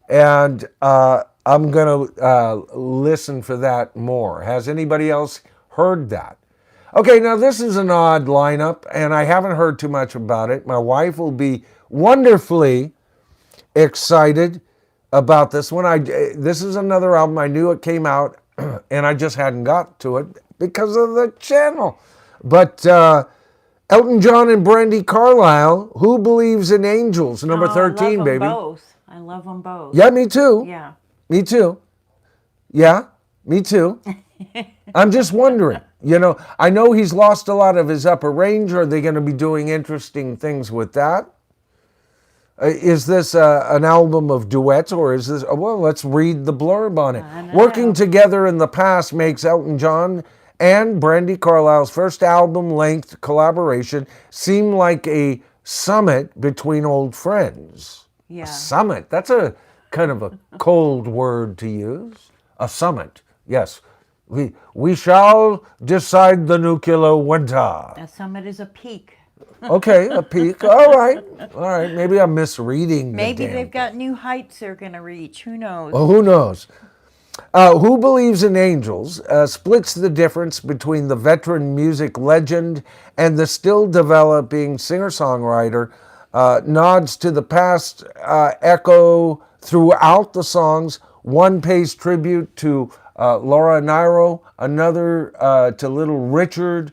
A: and I'm going to listen for that more. Has anybody else heard that? Okay, now this is an odd lineup, and I haven't heard too much about it. My wife will be wonderfully excited about this one. This is another album. I knew it came out, and I just hadn't got to it because of the channel. But Elton John and Brandi Carlile, Who Believes in Angels, number 13,
B: I love
A: baby.
B: them both. I love them both.
A: Yeah, me too.
B: Yeah.
A: Me too. Yeah, me too. I'm just wondering, you know, I know he's lost a lot of his upper range. Are they going to be doing interesting things with that? Is this an album of duets, or is this, well, let's read the blurb on it. Working together in the past makes Elton John and Brandi Carlile's first album-length collaboration seem like a summit between old friends.
B: Yeah.
A: A summit, that's a kind of a cold word to use. A summit, yes. We shall decide the nuclear winter.
B: A summit is a peak.
A: Okay, a peak. All right. Maybe I'm misreading.
B: Maybe they've got new heights they're going to reach. Who knows?
A: Well, who knows? Who Believes in Angels splits the difference between the veteran music legend and the still developing singer-songwriter. Nods to the past echo throughout the songs. One pays tribute to Laura Nyro, another to Little Richard,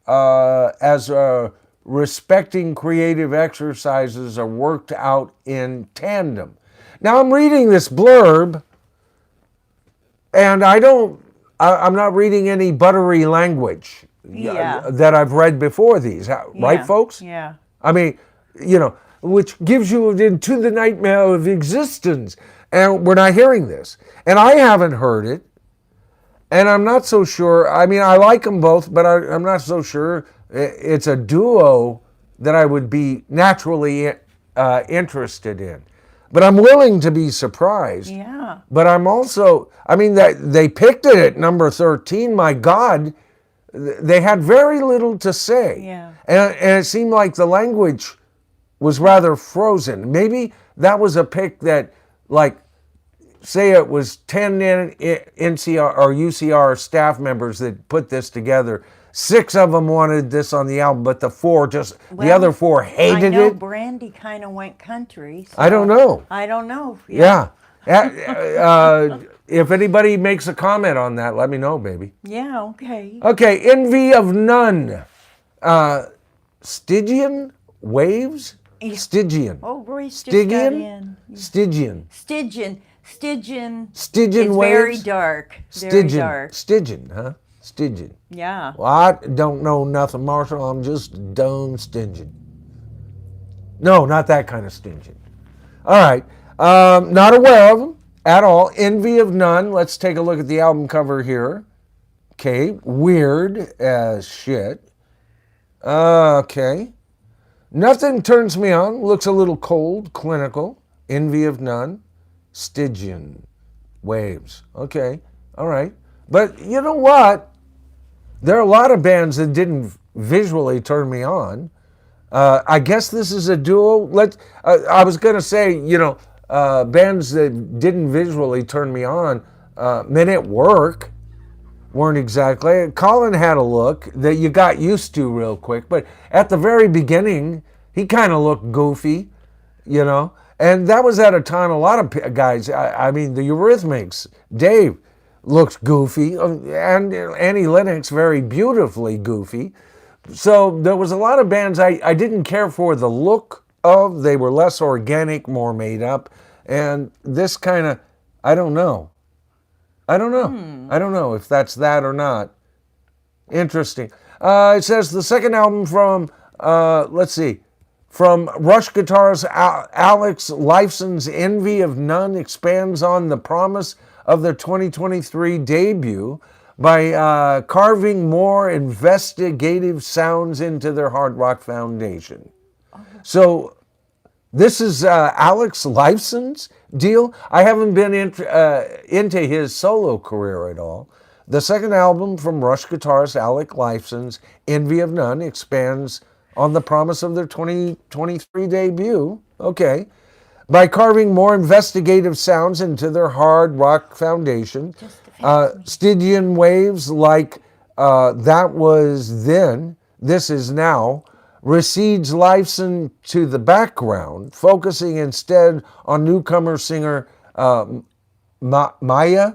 A: as respecting creative exercises are worked out in tandem. Now I'm reading this blurb, and I'm not reading any buttery language that I've read before these, right, folks?
B: Yeah.
A: I mean, you know, which gives you into the nightmare of existence. And we're not hearing this. And I haven't heard it. And I'm not so sure. I mean, I like them both, but I'm not so sure it's a duo that I would be naturally interested in. But I'm willing to be surprised.
B: Yeah.
A: But I'm also, I mean, they picked it at number 13. My God, they had very little to say.
B: Yeah.
A: And it seemed like the language was rather frozen. Maybe that was a pick that, like, say it was 10 NCR or UCR staff members that put this together. 6 of them wanted this on the album, but the other 4 hated it.
B: I know Brandi kind of went country. So
A: I don't know.
B: I don't know.
A: Yeah. If anybody makes a comment on that, let me know, baby.
B: Yeah, okay.
A: Okay, Envy of None. Stygian Waves? Stygian.
B: Oh, Royce just
A: Stygian?
B: got in.
A: Stygian.
B: Stygian.
A: Stygian
B: It's
A: Waves?
B: very dark. Very
A: Stygian.
B: dark.
A: Stygian, huh? Stygian.
B: Yeah.
A: Well, I don't know nothing, Marshall. I'm just dumb stinging. No, not that kind of stinging. All right. Not aware of them at all. Envy of None. Let's take a look at the album cover here. Okay. Weird as shit. Okay. Nothing turns me on. Looks a little cold, clinical. Envy of None. Stygian Waves. Okay. All right. But you know what? There are a lot of bands that didn't visually turn me on. I guess this is a duo. I was going to say, you know, bands that didn't visually turn me on, Men at Work weren't exactly. Colin had a look that you got used to real quick, but at the very beginning, he kind of looked goofy, you know. And that was at a time a lot of guys, I mean, the Eurythmics, Dave looked goofy, and Annie Lennox very beautifully goofy. So there was a lot of bands I didn't care for the look of. They were less organic, more made up. And this kind of, I don't know. I don't know if that's that or not. Interesting. It says the second album from, let's see, from Rush guitarist Alex Lifeson's Envy of None expands on the promise of their 2023 debut by carving more investigative sounds into their hard rock foundation. So this is Alex Lifeson's deal. I haven't been into his solo career at all. The second album from Rush guitarist Alex Lifeson's Envy of None expands on the promise of their 2023 debut. Okay. By carving more investigative sounds into their hard rock foundation. Stygian waves like That Was Then, This Is Now recedes Lifeson to the background, focusing instead on newcomer singer Maya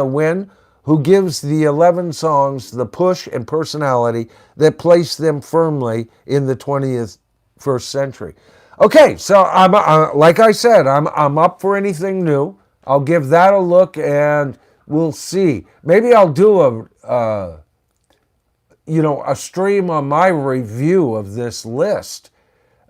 A: Wynn, who gives the 11 songs the push and personality that place them firmly in the 21st century. Okay, so I'm like I said, I'm up for anything new. I'll give that a look, and we'll see. Maybe I'll do a stream on my review of this list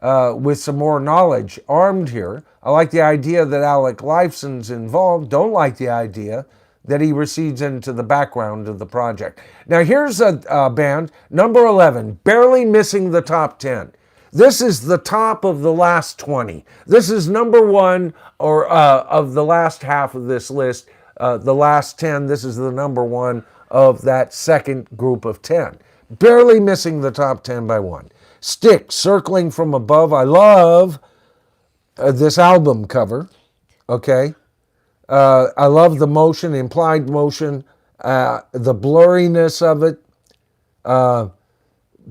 A: with some more knowledge armed here. I like the idea that Alex Lifeson's involved. Don't like the idea that he recedes into the background of the project. Now here's a band, number 11, barely missing the top 10. This is the top of the last 20. This is number one of the last half of this list. The last 10, this is the number one of that second group of 10. Barely missing the top 10 by one. Styx, Circling from Above. I love this album cover, okay? I love the motion, implied motion, the blurriness of it.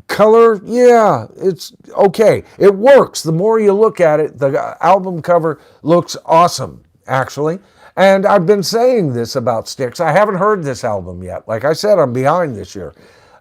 A: Color, yeah, it's okay. It works. The more you look at it, the album cover looks awesome, actually. And I've been saying this about Styx. I haven't heard this album yet. Like I said, I'm behind this year.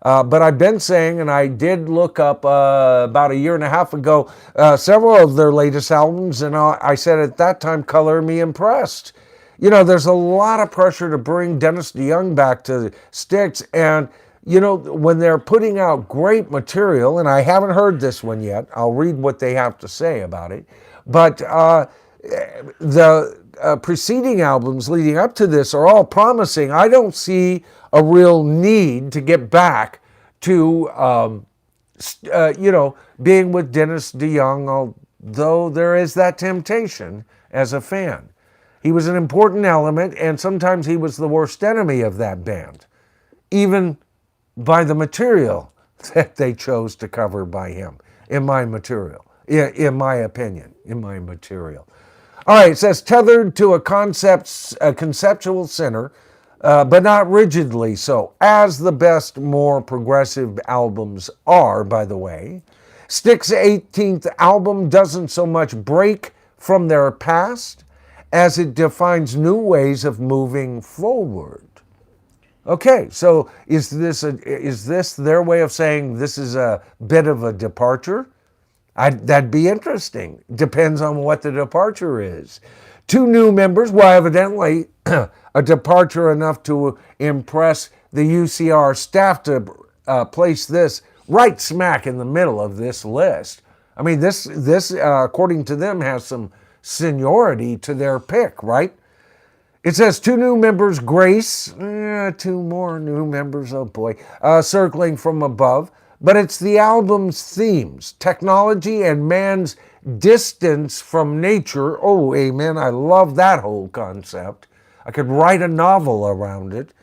A: But I've been saying, and I did look up about a year and a half ago, several of their latest albums, and I said at that time, color me impressed. You know, there's a lot of pressure to bring Dennis DeYoung back to Styx, and you know, when they're putting out great material, and I haven't heard this one yet, I'll read what they have to say about it, but the preceding albums leading up to this are all promising. I don't see a real need to get back to, being with Dennis DeYoung, although there is that temptation as a fan. He was an important element, and sometimes he was the worst enemy of that band, even by the material that they chose to cover by him, in my material, in my opinion, in my material. All right, it says, tethered to a conceptual center, but not rigidly so, as the best, more progressive albums are, by the way. Styx's 18th album doesn't so much break from their past as it defines new ways of moving forward. Okay, so is this their way of saying this is a bit of a departure? That'd be interesting. Depends on what the departure is. 2 new members, well, evidently a departure enough to impress the UCR staff to place this right smack in the middle of this list. I mean, this according to them, has some seniority to their pick, right? It says 2 new members, Grace, 2 more new members, oh boy, Circling from Above. But it's the album's themes, technology and man's distance from nature. Oh, amen, I love that whole concept. I could write a novel around it.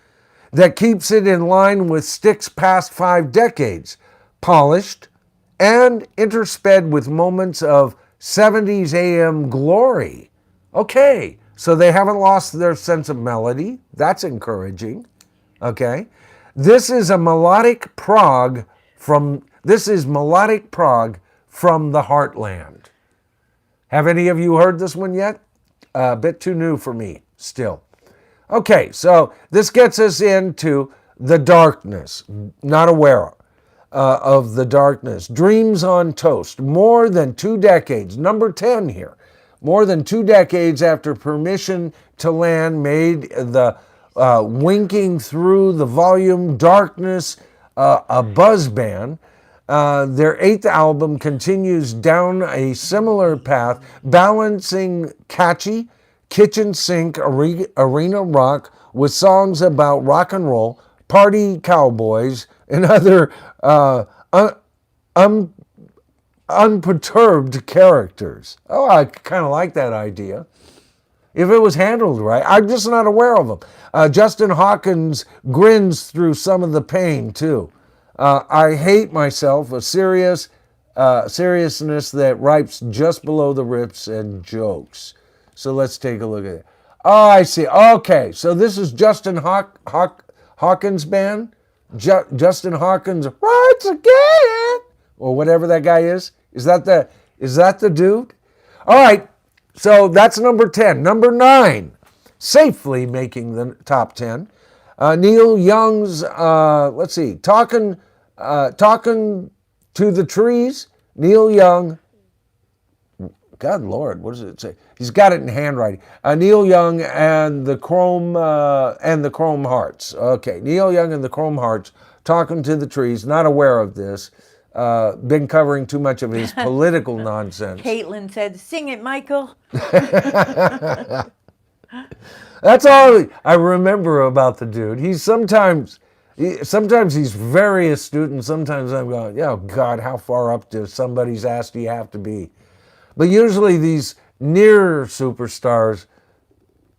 A: That keeps it in line with Styx's past 5 decades, polished and intersped with moments of 70s AM glory. Okay. So they haven't lost their sense of melody. That's encouraging. Okay. This is melodic prog from the heartland. Have any of you heard this one yet? A bit too new for me still. Okay, so this gets us into the darkness. Not aware of the darkness. Dreams on Toast. More than 2 decades. Number 10 here. More than 2 decades after Permission to Land made the winking through the volume Darkness a buzz band, Their 8th album continues down a similar path, balancing catchy, kitchen sink arena rock with songs about rock and roll, party cowboys, and other un- unperturbed characters. Oh, I kind of like that idea. If it was handled right, I'm just not aware of them. Justin Hawkins grins through some of the pain too. I hate myself, a seriousness that ripes just below the rips and jokes. So let's take a look at it. Oh, I see. Okay, so this is Justin Hawkins' band. Justin Hawkins writes again, or whatever that guy is. Is that the dude? All right. So that's number 10. Number 9, safely making the top 10. Neil Young's, let's see, talking to the trees. Neil Young, God Lord, what does it say? He's got it in handwriting. Neil Young and the Chrome Hearts. Okay, Neil Young and the Chrome Hearts, talking to the trees. Not aware of this. Been covering too much of his political nonsense.
B: Caitlin said, "Sing it, Michael."
A: That's all I remember about the dude. Sometimes he's very astute, and sometimes I'm going, oh God, how far up to somebody's ass do you have to be? But usually these near superstars,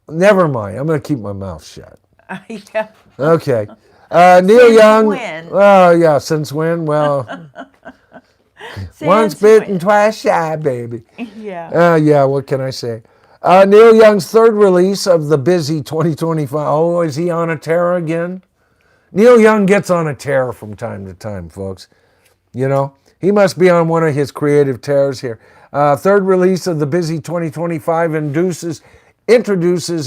A: never mind. I'm going to keep my mouth shut.
B: Yeah.
A: Okay. Neil
B: Since
A: Young.
B: when?
A: Oh yeah, since when? Well, once bitten, twice shy, baby.
B: Yeah.
A: Yeah. What can I say? Neil Young's 3rd release of the busy 2025. Oh, is he on a tear again? Neil Young gets on a tear from time to time, folks. You know, he must be on one of his creative tears here. 3rd release of the busy 2025 introduces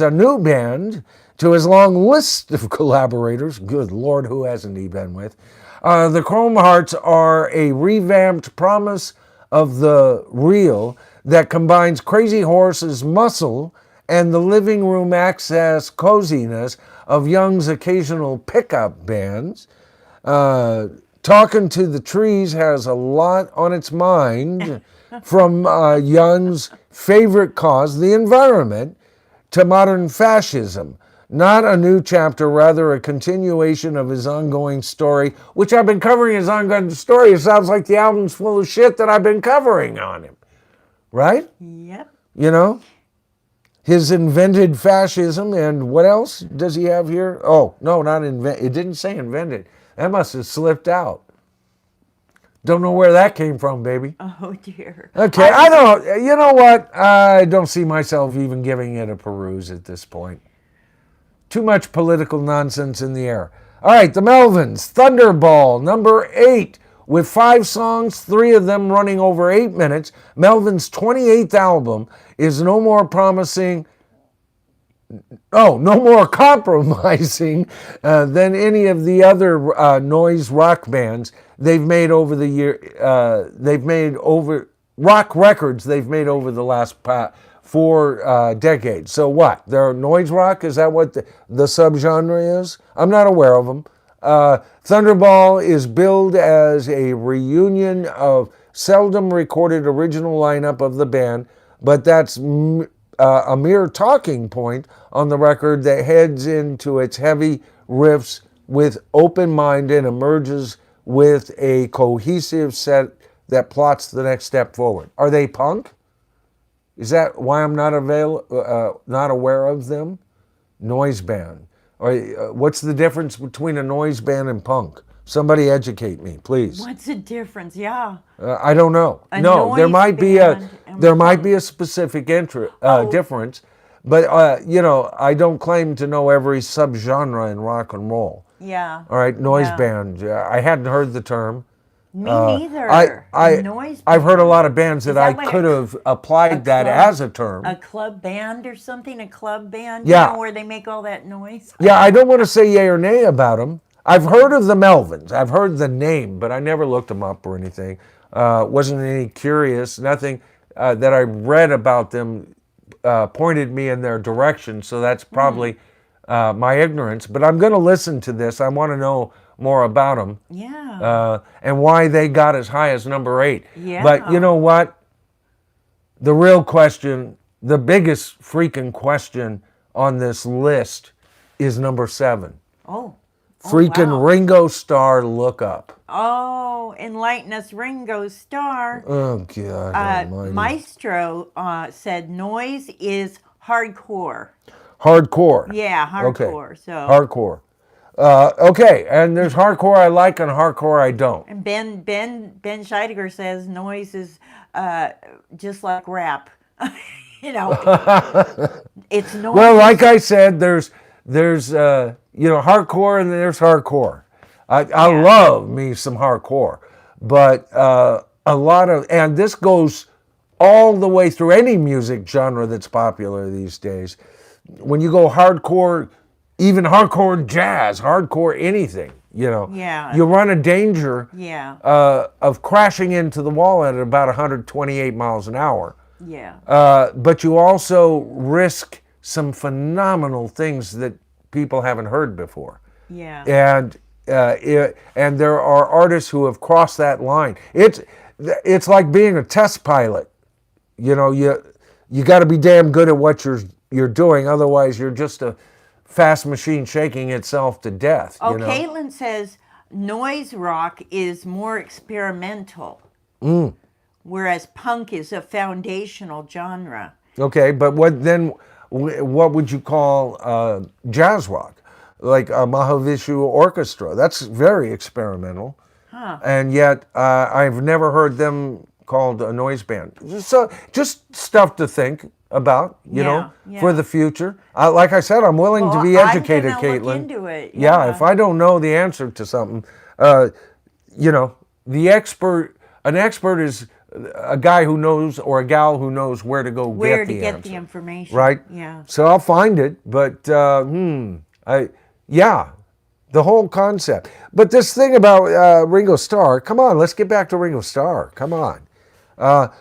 A: a new band to his long list of collaborators. Good Lord, who hasn't he been with? The Chrome Hearts are a revamped promise of the real that combines Crazy Horse's muscle and the living room access coziness of Young's occasional pickup bands. Talking to the Trees has a lot on its mind, from Young's favorite cause, the environment, to modern fascism. Not a new chapter, rather a continuation of his ongoing story, which I've been covering his ongoing story. It sounds like the album's full of shit that I've been covering on him. Right?
B: Yep.
A: You know? His invented fascism, and what else does he have here? Oh, no, not invented. It didn't say invented. That must have slipped out. Don't know where that came from, baby.
B: Oh dear.
A: Okay, I don't. You know what? I don't see myself even giving it a peruse at this point. Too much political nonsense in the air. All right, the Melvins, Thunderball, number 8, with 5 songs, 3 of them running over 8 minutes. Melvin's 28th album is no more compromising than any of the other noise rock bands they've made over the year. Rock records they've made over the last 4 decades. So what? They're noise rock? Is that what the subgenre is? I'm not aware of them. Thunderball is billed as a reunion of seldom recorded original lineup of the band, but that's a mere talking point on the record that heads into its heavy riffs with open mind and emerges with a cohesive set that plots the next step forward. Are they punk? Is that why I'm not aware of them? Noise band. Or what's the difference between a noise band and punk? Somebody educate me, please.
B: What's the difference? Yeah.
A: I don't know. No, there might be a specific difference, but I don't claim to know every subgenre in rock and roll.
B: Yeah.
A: All right, noise band. I hadn't heard the term.
B: Me neither.
A: I've heard a lot of bands that I could have applied that as a term.
B: A club band or something? A club band?
A: Yeah.
B: You know, where they make all that noise?
A: Yeah, I don't want to say yay or nay about them. I've heard of the Melvins. I've heard the name, but I never looked them up or anything. Wasn't any curious. Nothing that I read about them pointed me in their direction, so that's probably my ignorance. But I'm going to listen to this. I want to know more about them.
B: Yeah.
A: And why they got as high as number 8.
B: Yeah.
A: But you know what? The real question, the biggest freaking question on this list is number 7.
B: Oh.
A: Freaking
B: wow.
A: Ringo Starr Look Up.
B: Oh, enlighten us, Ringo Starr.
A: Oh, God almighty.
B: Maestro said noise is hardcore.
A: Hardcore.
B: Yeah,
A: Okay.
B: hardcore. So
A: Hardcore. Okay, and there's hardcore I like and hardcore I don't.
B: and Ben Scheidegger says noise is just like rap. You know, it's noise.
A: Well, like I said, there's hardcore and there's hardcore. I love me some hardcore, but a lot of, and this goes all the way through any music genre that's popular these days. When you go hardcore, even hardcore jazz, hardcore anything,
B: Yeah.
A: you run a danger
B: Yeah.
A: of crashing into the wall at about 128 miles an hour.
B: Yeah.
A: But you also risk some phenomenal things that people haven't heard before.
B: Yeah.
A: And there are artists who have crossed that line. It's like being a test pilot. You got to be damn good at what you're doing. Otherwise, you're just a fast machine shaking itself to death.
B: Oh, Caitlin says noise rock is more experimental, whereas punk is a foundational genre.
A: Okay, but what would you call jazz rock? Like a Mahavishnu Orchestra. That's very experimental.
B: Huh.
A: And yet I've never heard them called a noise band. So just stuff to think about, for the future. Like I said, I'm willing to be educated,
B: I'm gonna
A: Caitlin.
B: look into it.
A: Yeah, if I don't know the answer to something, the expert, an expert is a guy who knows or a gal who knows where to go
B: where
A: get
B: to
A: the
B: get
A: answer.
B: the information.
A: Right?
B: Yeah.
A: So I'll find it, but the whole concept. But this thing about Ringo Starr, come on, let's get back to Ringo Starr. Come on.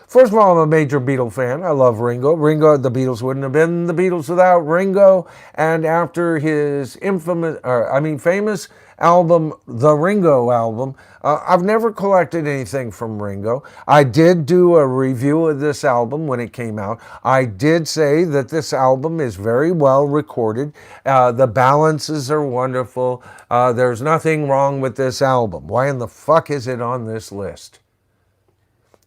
A: First of all, I'm a major Beatle fan. I love Ringo. The Beatles wouldn't have been the Beatles without Ringo. And after his famous album, the Ringo album, I've never collected anything from Ringo. I did do a review of this album when it came out. I did say that this album is very well recorded. The balances are wonderful. There's nothing wrong with this album. Why in the fuck is it on this list?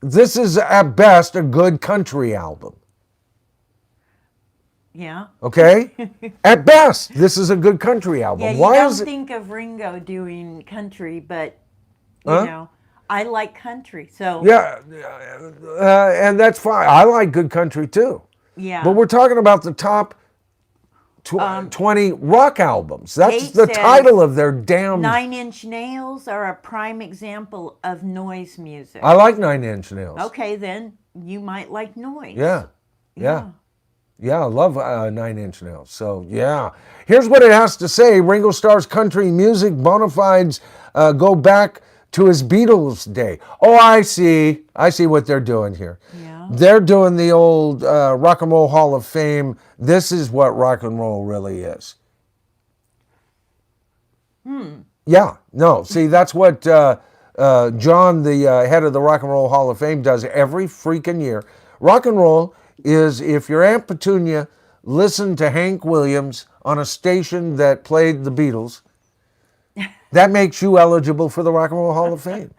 A: This is at best a good country album.
B: Yeah.
A: Okay? At best, this is a good country album.
B: Yeah, you
A: Why
B: don't
A: is it?
B: think of Ringo doing country, but
A: Huh?
B: I like country, so
A: Yeah, and that's fine. I like good country too.
B: yeah.
A: But we're talking about the top 20 rock albums. That's
B: Kate
A: the
B: says
A: title of their damn.
B: 9 Inch Nails are a prime example of noise music.
A: I like 9 Inch Nails.
B: Okay, then you might like noise.
A: Yeah. Yeah, I love 9 Inch Nails. So, yeah. Here's what it has to say. Ringo Starr's country music bona fides go back to his Beatles day. Oh, I see. I see what they're doing here.
B: Yeah.
A: They're doing the old Rock and Roll Hall of Fame. This is what rock and roll really is. Yeah. No. See, that's what John, the head of the Rock and Roll Hall of Fame, does every freaking year. Rock and roll is if your Aunt Petunia listened to Hank Williams on a station that played the Beatles, that makes you eligible for the Rock and Roll Hall of Fame.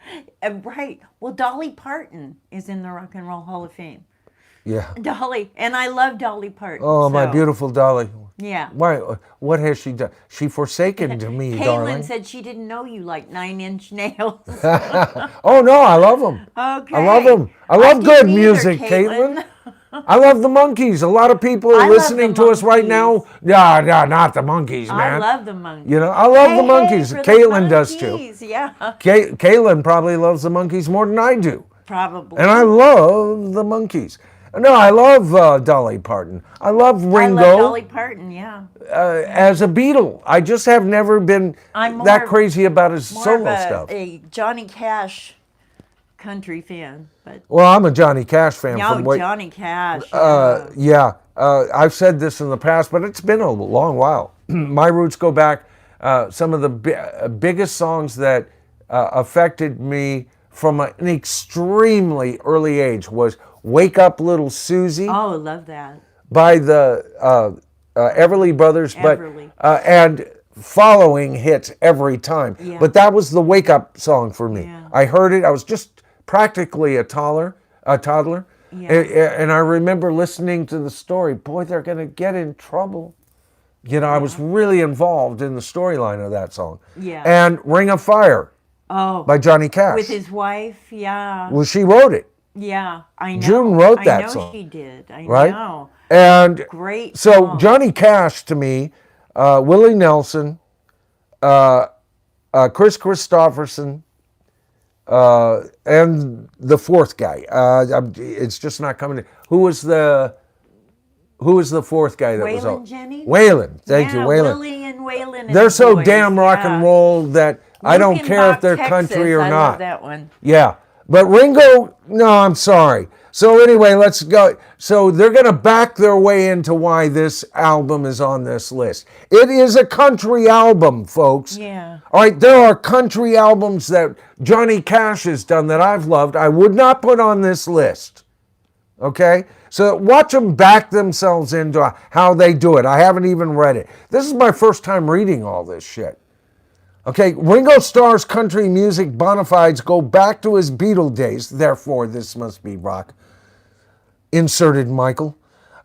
B: Right. Well, Dolly Parton is in the Rock and Roll Hall of Fame.
A: Yeah.
B: Dolly, and I love Dolly Parton.
A: Oh, my
B: so,
A: beautiful Dolly.
B: Yeah.
A: Why? What has she done? She forsaken to me,
B: Caitlin
A: darling.
B: said she didn't know you like 9 Inch Nails.
A: Oh, no, I love them.
B: Okay.
A: I love them. I love good
B: didn't either,
A: music, Caitlin. I love the Monkees. A lot of people
B: I
A: are
B: love
A: listening
B: the
A: to us right now.
B: Monkees.
A: Yeah, not the Monkees, man.
B: I love the Monkees.
A: I love the
B: Hey,
A: Monkees.
B: for the
A: Caitlin does too.
B: Monkees, yeah.
A: Caitlin probably loves the Monkees more than I do.
B: Probably.
A: And I love the Monkees. No, I love Dolly Parton. I love Ringo.
B: I love Dolly Parton, yeah.
A: As a Beatle. I just have never been
B: I'm
A: that
B: more-
A: crazy about his
B: More
A: solo
B: of
A: stuff.
B: a Johnny Cash country fan, but
A: Well, I'm a Johnny Cash fan.
B: no,
A: from way,
B: Johnny Cash.
A: I've said this in the past, but it's been a long while. My roots go back some of the biggest songs that affected me from an extremely early age was "Wake Up, Little Susie"
B: Oh, love that.
A: by the Everly Brothers,
B: Everly.
A: and following hits every time.
B: Yeah.
A: But that was the wake up song for me.
B: Yeah.
A: I heard it. I was just practically a toddler,
B: Yeah.
A: and I remember listening to the story. Boy, they're going to get in trouble. You know, I was really involved in the storyline of that song.
B: Yeah.
A: And "Ring of Fire"
B: Oh,
A: by Johnny Cash.
B: with his wife, yeah.
A: Well, she wrote it.
B: Yeah, I know.
A: June wrote that
B: I know
A: song.
B: she did. I
A: Right?
B: know.
A: And
B: Great
A: so
B: song.
A: Johnny Cash to me, Willie Nelson, Chris Christopherson, and the fourth guy. It's just not coming. Who was the fourth guy that was
B: Waylon
A: out?
B: Jennings?
A: Waylon. Thank you,
B: Yeah,
A: Waylon.
B: Willie and Waylon. And
A: They're
B: the
A: so
B: boys,
A: damn rock
B: yeah.
A: and roll that I don't care if they're
B: Luckenbach,
A: country
B: Texas,
A: or
B: I
A: not.
B: love that one.
A: Yeah. But Ringo, no, I'm sorry. So anyway, let's go. So they're going to back their way into why this album is on this list. It is a country album, folks.
B: Yeah.
A: All right, there are country albums that Johnny Cash has done that I've loved. I would not put on this list. Okay? So watch them back themselves into how they do it. I haven't even read it. This is my first time reading all this shit. Okay, Ringo Starr's country music bona fides go back to his Beatle days. Therefore, this must be rock. Inserted Michael.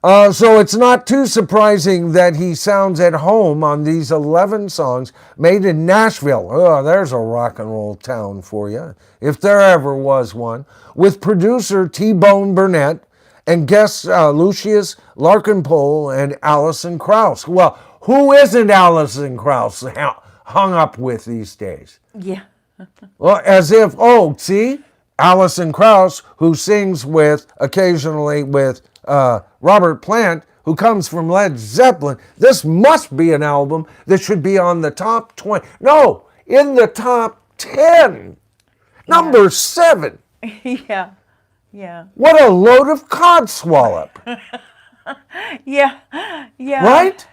A: So it's not too surprising that he sounds at home on these 11 songs made in Nashville. Oh, there's a rock and roll town for you, if there ever was one. With producer T-Bone Burnett and guests Lucius Larkin-Pohl and Alison Krauss. Well, who isn't Alison Krauss hung up with these days?
B: Yeah.
A: Well, as if, oh, see, Alison Krauss, who sings occasionally with Robert Plant, who comes from Led Zeppelin. This must be an album that should be on the top 20. No, in the top 10. Number 7.
B: Yeah. Yeah.
A: What a load of codswallop.
B: Yeah. Yeah.
A: Right?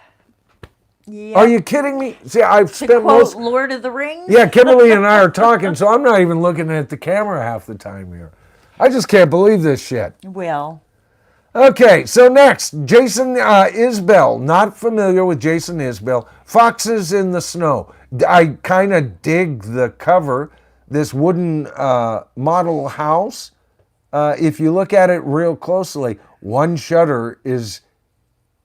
B: Yeah.
A: Are you kidding me? See, I've
B: To
A: spent
B: quote
A: most...
B: Lord of the Rings?
A: Yeah, Kimberly and I are talking, so I'm not even looking at the camera half the time here. I just can't believe this shit.
B: Well,
A: Okay, so next, Jason Isbell. Not familiar with Jason Isbell. Foxes in the Snow. I kind of dig the cover. This wooden model house. If you look at it real closely, one shutter is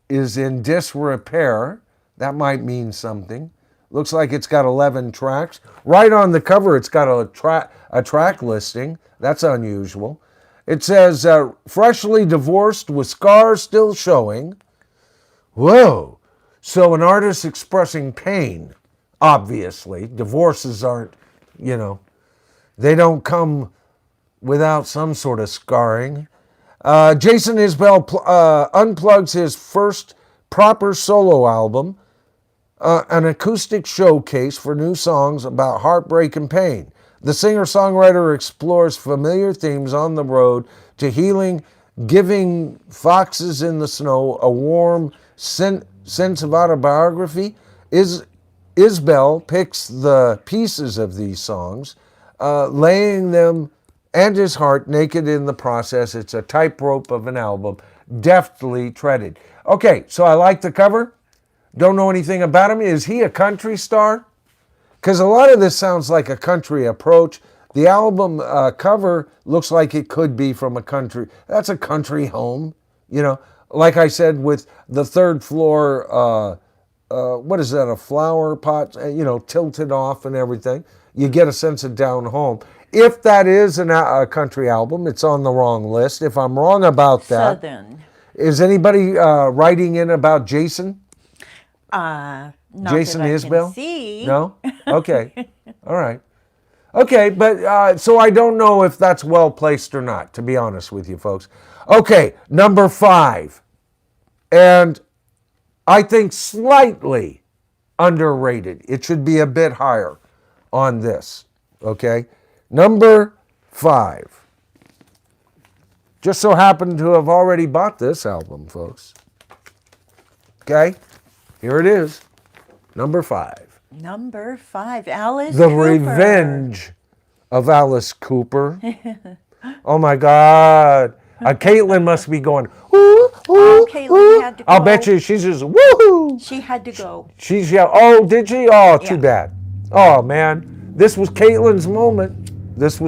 A: in disrepair. That might mean something. Looks like it's got 11 tracks. Right on the cover, it's got a track listing. That's unusual. It says, freshly divorced with scars still showing. Whoa. So an artist expressing pain, obviously. Divorces aren't, they don't come without some sort of scarring. Jason Isbell unplugs his first proper solo album, an acoustic showcase for new songs about heartbreak and pain. The singer-songwriter explores familiar themes on the road to healing, giving Foxes in the Snow a warm sense of autobiography. Isbell picks the pieces of these songs, laying them and his heart naked in the process. It's a tightrope of an album, deftly treaded. Okay, so I like the cover. Don't know anything about him. Is he a country star? Because a lot of this sounds like a country approach. The album cover looks like it could be from a country. That's a country home. Like I said, with the third floor, what is that, a flower pot, tilted off and everything. You get a sense of down home. If that is a country album, it's on the wrong list. If I'm wrong about that.
B: Southern.
A: Is anybody writing in about Jason?
B: Not
A: Jason
B: that I
A: Isbell?
B: can see.
A: No? Okay. All right. Okay, but so I don't know if that's well placed or not, to be honest with you folks. Okay, number 5. And I think slightly underrated. It should be a bit higher on this. Okay? Number 5. Just so happened to have already bought this album, folks. Okay? Here it is. Number 5.
B: Number 5, Alice
A: The
B: Cooper.
A: Revenge of Alice Cooper. Oh my God. Caitlin must be going, woo, woo,
B: Oh, Caitlin
A: woo.
B: had to
A: I'll
B: go.
A: bet you she's just, woohoo.
B: She had to go.
A: She's yelling, oh, did she? Oh, too
B: Yeah.
A: bad. Oh, man. This was Caitlin's moment. This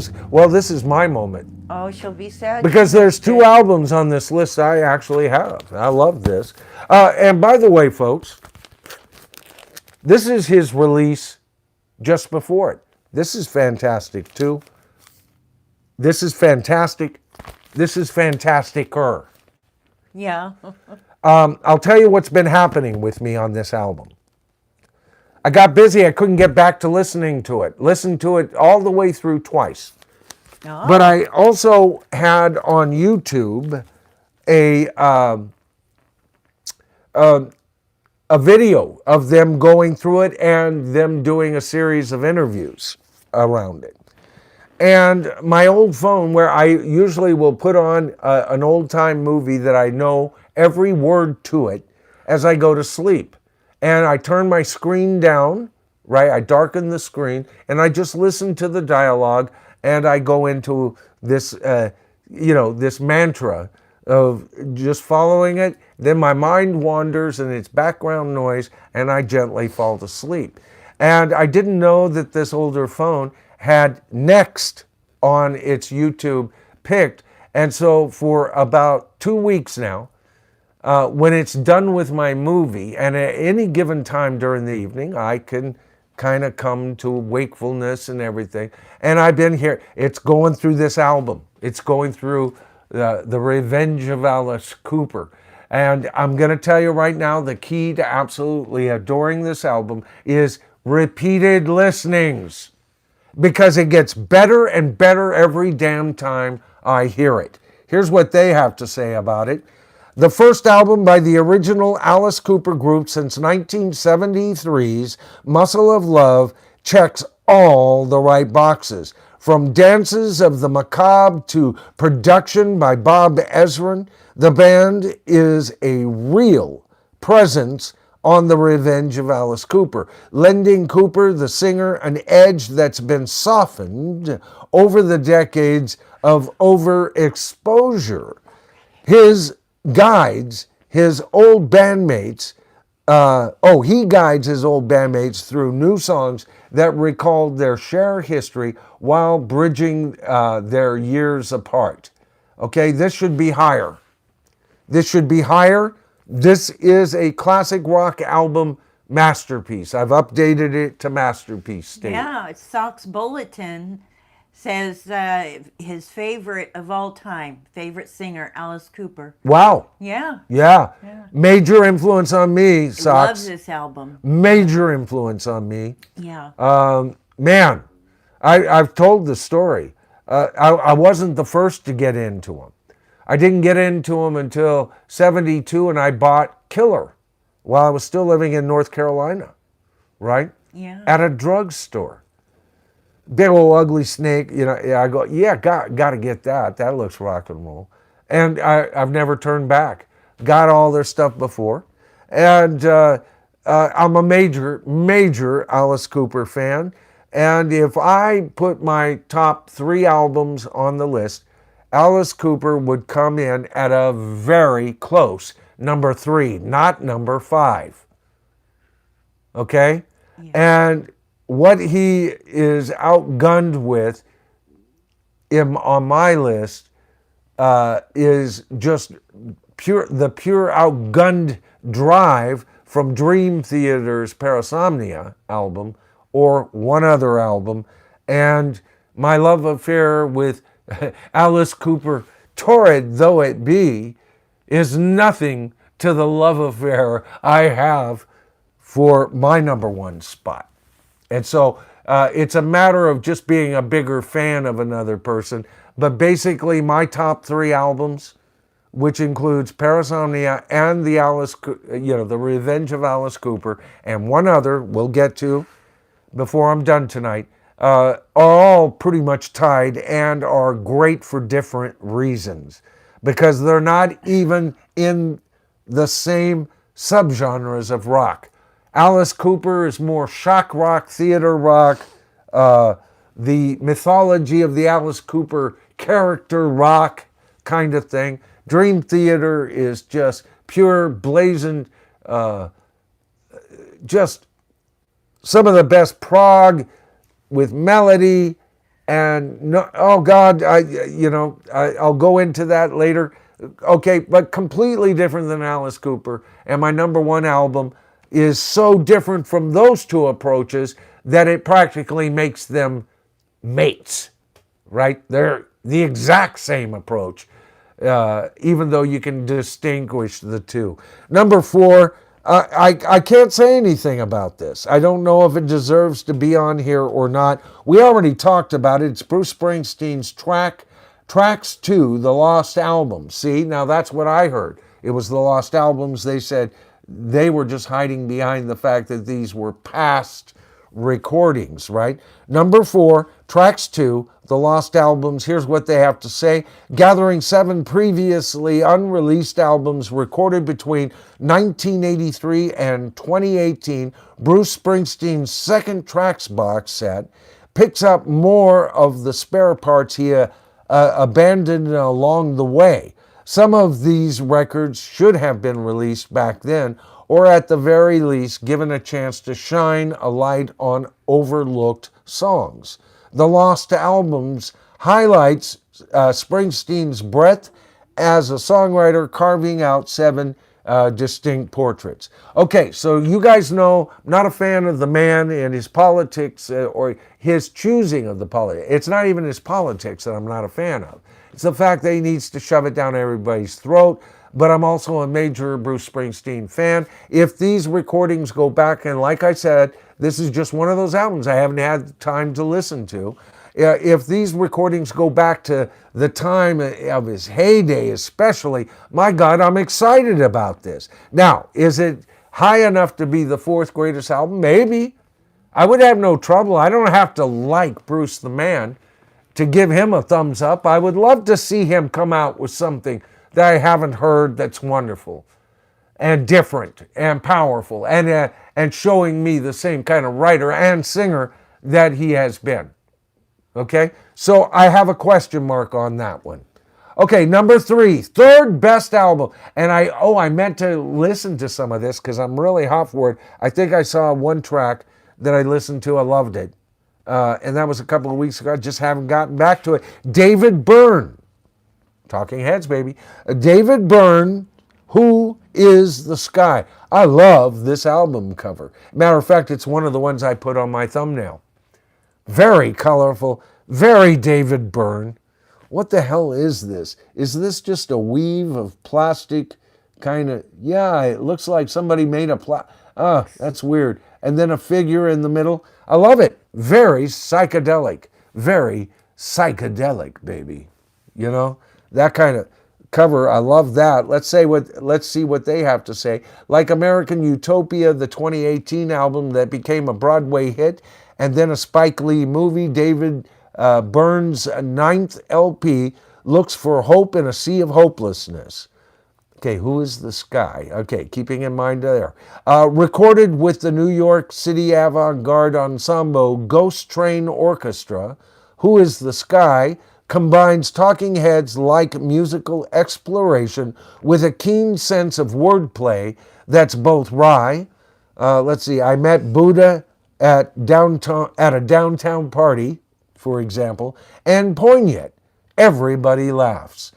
A: is my moment.
B: Oh, she'll be sad.
A: Because
B: she
A: there's
B: missed
A: 2
B: it.
A: albums on this list I actually have. I love this. And by the way, folks, this is his release just before it. This is fantastic, too. This is fantastic. This is fantasticer.
B: Yeah.
A: I'll tell you what's been happening with me on this album. I got busy. I couldn't get back to listening to it. Listened to it all the way through twice.
B: Oh.
A: But I also had on YouTube a video of them going through it and them doing a series of interviews around it. And my old phone, where I usually will put on an old-time movie that I know every word to it as I go to sleep. And I turn my screen down, right? I darken the screen, and I just listen to the dialogue, and I go into this, this mantra of just following it. Then my mind wanders, and it's background noise, and I gently fall to sleep. And I didn't know that this older phone had Next on its YouTube picked. And so for about 2 weeks now, when it's done with my movie, and at any given time during the evening, I can kind of come to wakefulness and everything. And I've been here. It's going through this album. It's going through The Revenge of Alice Cooper. And I'm going to tell you right now, the key to absolutely adoring this album is repeated listenings, because it gets better and better every damn time I hear it. Here's what they have to say about it. The first album by the original Alice Cooper group since 1973's Muscle of Love checks all the right boxes. From dances of the macabre to production by Bob Ezrin, the band is a real presence on The Revenge of Alice Cooper, lending Cooper, the singer, an edge that's been softened over the decades of overexposure. He guides his old bandmates through new songs that recall their shared history while bridging their years apart. Okay, this should be higher. This should be higher. This is a classic rock album masterpiece. I've updated it to masterpiece state.
B: Yeah, Sox Bulletin says his favorite of all time, favorite singer, Alice Cooper.
A: Wow.
B: Yeah.
A: Yeah. Major influence on me, Sox.
B: Loves this album.
A: Major influence on me.
B: Yeah.
A: Man, I've told the story. I wasn't the first to get into him. I didn't get into him until 72, and I bought Killer while I was still living in North Carolina, right?
B: Yeah.
A: At a drugstore. Big old ugly snake, I go, got to get that. That looks rock and roll. And I've never turned back. Got all their stuff before. And I'm a major Alice Cooper fan. And if I put my top 3 albums on the list, Alice Cooper would come in at a very close number 3, not number 5. Okay?
B: Yeah.
A: And what he is outgunned with on my list is just the pure outgunned drive from Dream Theater's Parasomnia album, or one other album, and my love affair with Alice Cooper, torrid though it be, is nothing to the love affair I have for my number 1 spot. And so it's a matter of just being a bigger fan of another person. But basically, my top 3 albums, which includes Parasomnia and the Revenge of Alice Cooper, and one other we'll get to before I'm done tonight, are all pretty much tied and are great for different reasons, because they're not even in the same subgenres of rock. Alice Cooper is more shock rock, theater rock, uh, the mythology of the Alice Cooper character rock kind of thing. Dream Theater is just pure, blazing, just some of the best prog with melody. And no, oh God, I'll go into that later. Okay, but completely different than Alice Cooper. And my number one album is so different from those two approaches that it practically makes them mates, right? They're the exact same approach, even though you can distinguish the two. Number four, I can't say anything about this. I don't know if it deserves to be on here or not. We already talked about it. It's Bruce Springsteen's Tracks 2, The Lost Albums. See, now that's what I heard. It was The Lost Albums. They said they were just hiding behind the fact that these were past recordings, right? Number four, Tracks 2, The Lost Albums. Here's what they have to say. Gathering 7 previously unreleased albums recorded between 1983 and 2018, Bruce Springsteen's second tracks box set picks up more of the spare parts he abandoned along the way. Some of these records should have been released back then, or at the very least given a chance to shine a light on overlooked songs. The Lost Albums highlights Springsteen's breadth as a songwriter, carving out 7 distinct portraits. Okay, so you guys know I'm not a fan of the man and his politics or his choosing of the politics. It's not even his politics that I'm not a fan of. It's the fact that he needs to shove it down everybody's throat. But I'm also a major Bruce Springsteen fan. If these recordings go back, and like I said, this is just one of those albums I haven't had time to listen to. If these recordings go back to the time of his heyday especially, my God, I'm excited about this. Now, is it high enough to be the 4th greatest album? Maybe. I would have no trouble. I don't have to like Bruce the man to give him a thumbs up. I would love to see him come out with something that I haven't heard that's wonderful and different and powerful and showing me the same kind of writer and singer that he has been. Okay, so I have a question mark on that one. Okay, number 3, third best album. And I meant to listen to some of this because I'm really hot for it. I think I saw one track that I listened to. I loved it. And that was a couple of weeks ago. I just haven't gotten back to it. David Byrne. Talking Heads, baby. David Byrne, Who is the Sky? I love this album cover. Matter of fact, it's one of the ones I put on my thumbnail. Very colorful, very David Byrne. What the hell is this? Is this just a weave of plastic kind of? Yeah, it looks like somebody made a that's weird. And then a figure in the middle. I love it. Very psychedelic. Very psychedelic, baby. You know? That kind of cover, I love that. Let's see what they have to say. Like American Utopia, the 2018 album that became a Broadway hit, and then a Spike Lee movie, David Byrne's 9th LP looks for hope in a sea of hopelessness. Okay, Who is the Sky? Okay, keeping in mind there. Recorded with the New York City avant-garde ensemble Ghost Train Orchestra, Who is the Sky combines Talking Heads-like musical exploration with a keen sense of wordplay that's both wry. I met Buddha at a downtown party, for example, and poignant. Everybody laughs.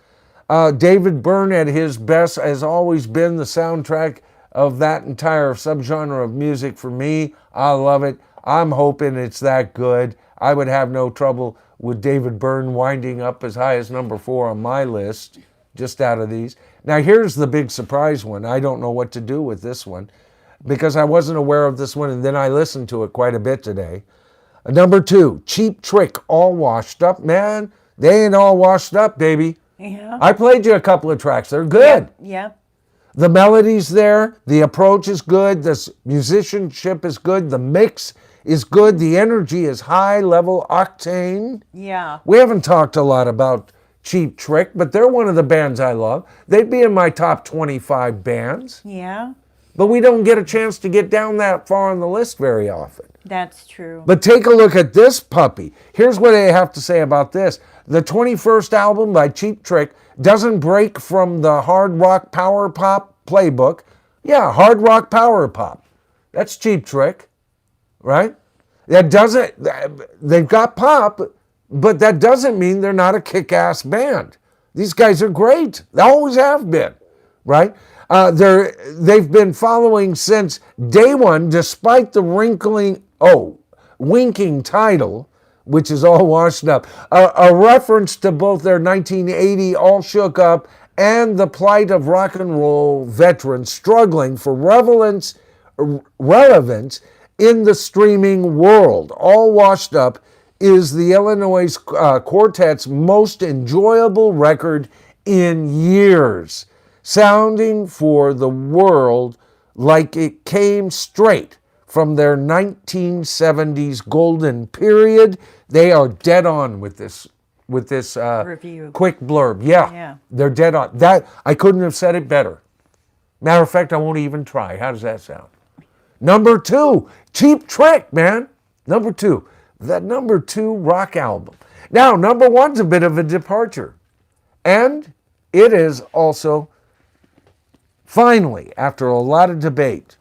A: David Byrne at his best has always been the soundtrack of that entire subgenre of music for me. I love it. I'm hoping it's that good. I would have no trouble with David Byrne winding up as high as number 4 on my list, just out of these. Now here's the big surprise one. I don't know what to do with this one because I wasn't aware of this one, and then I listened to it quite a bit today. Number 2, Cheap Trick, All Washed Up. Man, they ain't all washed up, baby.
B: Yeah.
A: I played you a couple of tracks. They're good.
B: Yeah.
A: The melody's there. The approach is good. The musicianship is good. The mix is good. The energy is high level octane.
B: Yeah.
A: We haven't talked a lot about Cheap Trick, but they're one of the bands I love. They'd be in my top 25 bands.
B: Yeah.
A: But we don't get a chance to get down that far on the list very often.
B: That's true.
A: But take a look at this puppy. Here's what I have to say about this. The 21st album by Cheap Trick doesn't break from the hard rock power pop playbook. Yeah, hard rock power pop. That's Cheap Trick, right? That doesn't, they've got pop, but that doesn't mean they're not a kick-ass band. These guys are great. They always have been, right? They've been following since day one, despite the winking title, which is all washed up. A reference to both their 1980 All Shook Up and the plight of rock and roll veterans struggling for relevance in the streaming world. All Washed Up is the Illinois Quartet's most enjoyable record in years, sounding for the world like it came straight from their 1970s golden period. They are dead on with this
B: Review.
A: quick blurb. Yeah, they're dead on. That I couldn't have said it better. Matter of fact, I won't even try. How does that sound? Number 2, Cheap Trick, man. Number 2, that number 2 rock album. Now, number 1's a bit of a departure. And it is finally, after a lot of debate,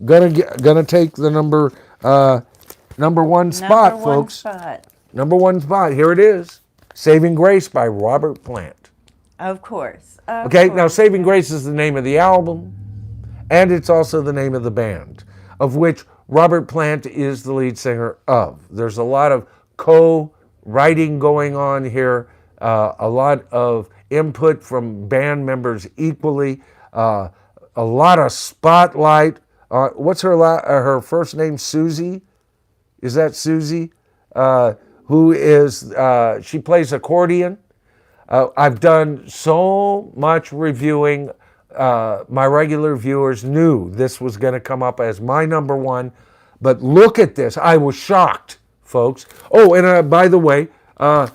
A: gonna take the number 1 spot, folks.
B: Spot.
A: Number 1 spot. Here it is. Saving Grace by Robert Plant.
B: Of course.
A: Now Saving Grace is the name of the album, and it's also the name of the band, of which Robert Plant is the lead singer of. There's a lot of co-writing going on here, a lot of input from band members equally, a lot of spotlight. What's her first name? Susie? Is that Susie? She plays accordion. I've done so much reviewing. My regular viewers knew this was going to come up as my number 1. But look at this. I was shocked, folks. Oh, and by the way, I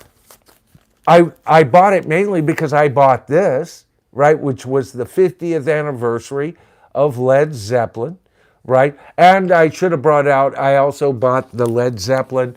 A: bought it mainly because I bought this, right, which was the 50th anniversary of Led Zeppelin, right? And I should have brought out, I also bought the Led Zeppelin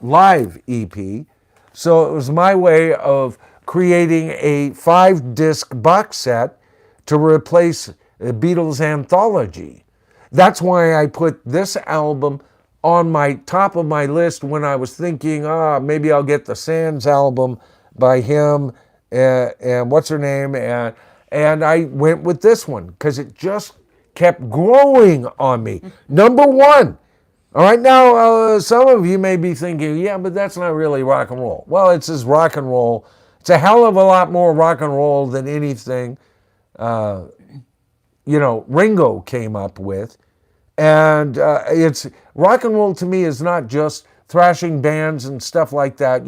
A: live EP. So it was my way of creating a 5-disc box set to replace the Beatles anthology. That's why I put this album on my top of my list when I was thinking, maybe I'll get the Sands album by him and what's her name, and I went with this one because it just kept growing on me. Number 1. All right, now some of you may be thinking, yeah, but that's not really rock and roll. Well, it's as rock and roll. It's a hell of a lot more rock and roll than anything Ringo came up with. And it's rock and roll to me is not just thrashing bands and stuff like that,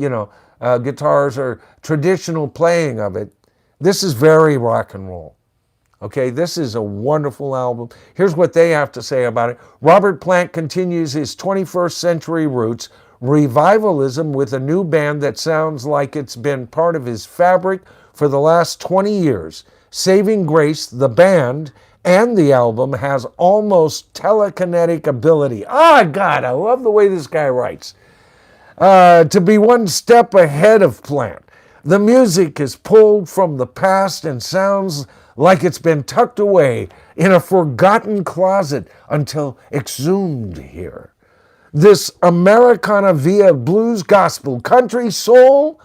A: guitars or traditional playing of it. This is very rock and roll. Okay, this is a wonderful album. Here's what they have to say about it. Robert Plant continues his 21st century roots, revivalism with a new band that sounds like it's been part of his fabric for the last 20 years. Saving Grace, the band, and the album has almost telekinetic ability. God, I love the way this guy writes. To be one step ahead of Plant. The music is pulled from the past and sounds like it's been tucked away in a forgotten closet until exhumed here. This Americana via blues, gospel, country, soul,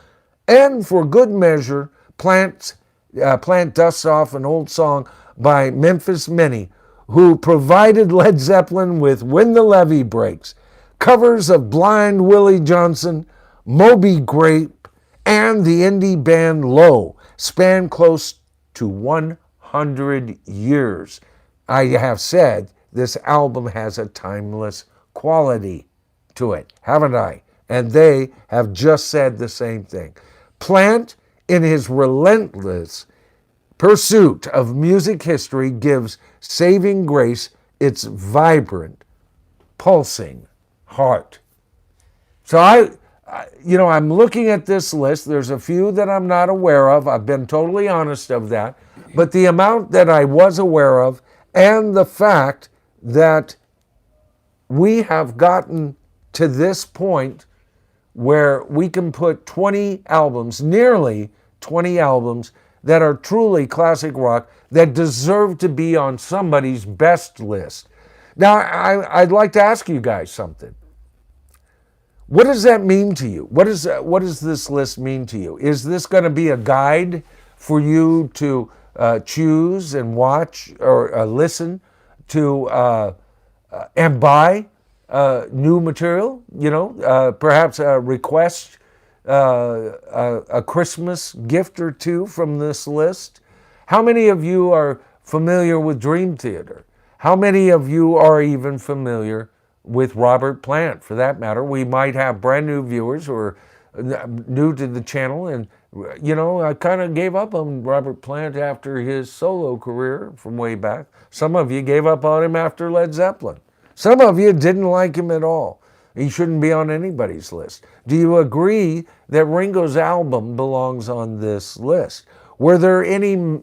A: and for good measure, Plant dusts off an old song by Memphis Minnie, who provided Led Zeppelin with When the Levee Breaks, covers of Blind Willie Johnson, Moby Grape, and the indie band Low, span close to 100 years. I have said this album has a timeless quality to it, haven't I? And they have just said the same thing. Plant, in his relentless pursuit of music history, gives Saving Grace its vibrant, pulsing heart. So I'm looking at this list. There's a few that I'm not aware of. I've been totally honest of that. But the amount that I was aware of and the fact that we have gotten to this point where we can put 20 albums, nearly 20 albums, that are truly classic rock that deserve to be on somebody's best list. Now, I'd like to ask you guys something. What does that mean to you? What does this list mean to you? Is this going to be a guide for you to choose and watch or listen to and buy new material? You know, perhaps request a Christmas gift or two from this list. How many of you are familiar with Dream Theater? How many of you are even familiar with Robert Plant, for that matter? We might have brand new viewers or new to the channel, and you know, I kind of gave up on Robert Plant after his solo career from way back. Some of you gave up on him after Led Zeppelin. Some of you didn't like him at all. He shouldn't be on anybody's list. Do you agree that Ringo's album belongs on this list? Were there any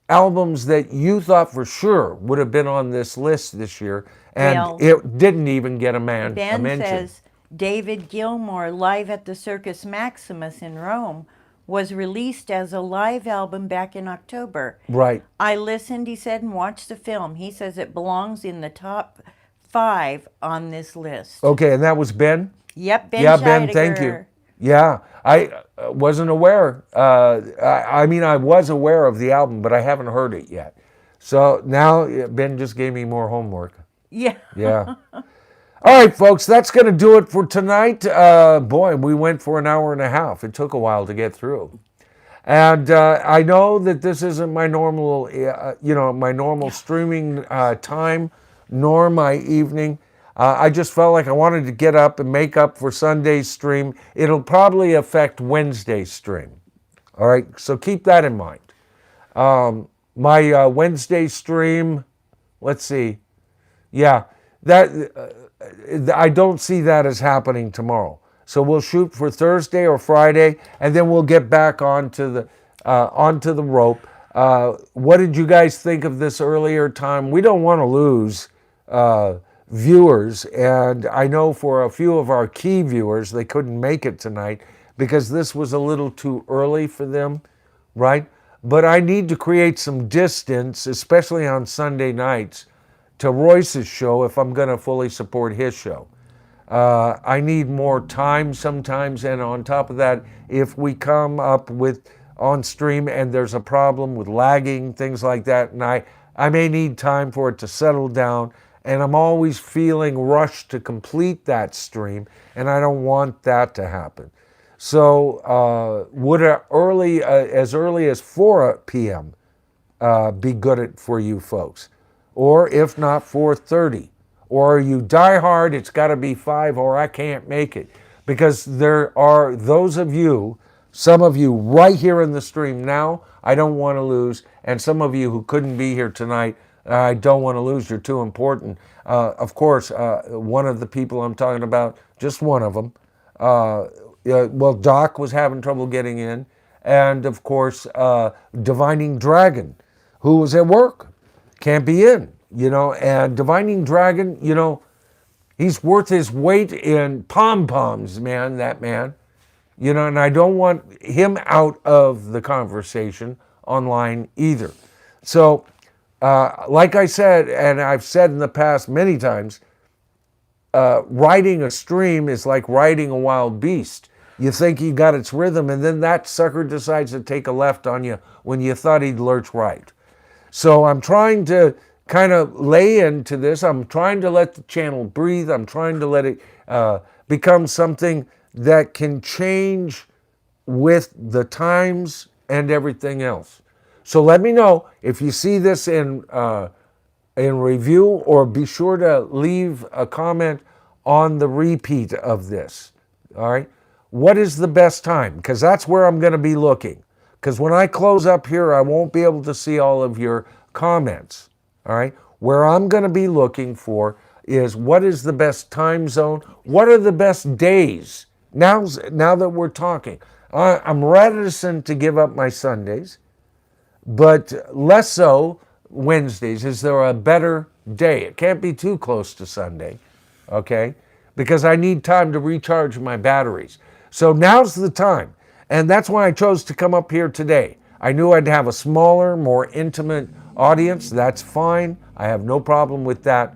A: albums that you thought for sure would have been on this list this year, and
B: Well,
A: it didn't even get a
B: Ben
A: mention?
B: says David Gilmour live at the Circus Maximus in Rome was released as a live album back in October.
A: Right.
B: I listened, he said, and watched the film. He says it belongs in the top 5 on this list.
A: Okay, and that was Ben?
B: Yep, Ben
A: Yeah, Ben, thank you.
B: Scheidegger.
A: Yeah, I wasn't aware. I mean, I was aware of the album, but I haven't heard it yet. So now Ben just gave me more homework.
B: Yeah.
A: Yeah. All right, folks, that's going to do it for tonight. Boy, we went for an hour and a half. It took a while to get through. And I know that this isn't my normal, my normal streaming time, nor my evening. I just felt like I wanted to get up and make up for Sunday's stream. It'll probably affect Wednesday's stream. All right, so keep that in mind. My Wednesday stream, let's see. Yeah, that I don't see that as happening tomorrow. So we'll shoot for Thursday or Friday, and then we'll get back onto the rope. What did you guys think of this earlier time? We don't want to lose viewers, and I know for a few of our key viewers, they couldn't make it tonight because this was a little too early for them, right? But I need to create some distance, especially on Sunday nights, to Royce's show if I'm going to fully support his show. I need more time sometimes, and on top of that, if we come up with on stream and there's a problem with lagging, things like that, and I may need time for it to settle down, and I'm always feeling rushed to complete that stream, and I don't want that to happen. So would as early as 4 p.m. Be good for you folks? Or if not, 4:30. Or you die hard, it's got to be 5, or I can't make it. Because there are those of you, some of you right here in the stream now, I don't want to lose. And some of you who couldn't be here tonight, I don't want to lose. You're too important. Of course, one of the people I'm talking about, just one of them, well, Doc was having trouble getting in. And of course, Divining Dragon, who was at work, can't be in. And Divining Dragon, he's worth his weight in pom-poms, man, that man. And I don't want him out of the conversation online either. So, like I said, and I've said in the past many times, riding a stream is like riding a wild beast. You think you got its rhythm, and then that sucker decides to take a left on you when you thought he'd lurch right. So I'm trying to kind of lay into this. I'm trying to let the channel breathe. I'm trying to let it become something that can change with the times and everything else. So let me know if you see this in review, or be sure to leave a comment on the repeat of this. All right. What is the best time? Because that's where I'm going to be looking. Because when I close up here, I won't be able to see all of your comments. All right. Where I'm going to be looking for is what is the best time zone? What are the best days? Now that we're talking, I'm reticent to give up my Sundays, but less so Wednesdays. Is there a better day? It can't be too close to Sunday, okay? Because I need time to recharge my batteries. So now's the time. And that's why I chose to come up here today. I knew I'd have a smaller, more intimate audience. That's fine. I have no problem with that.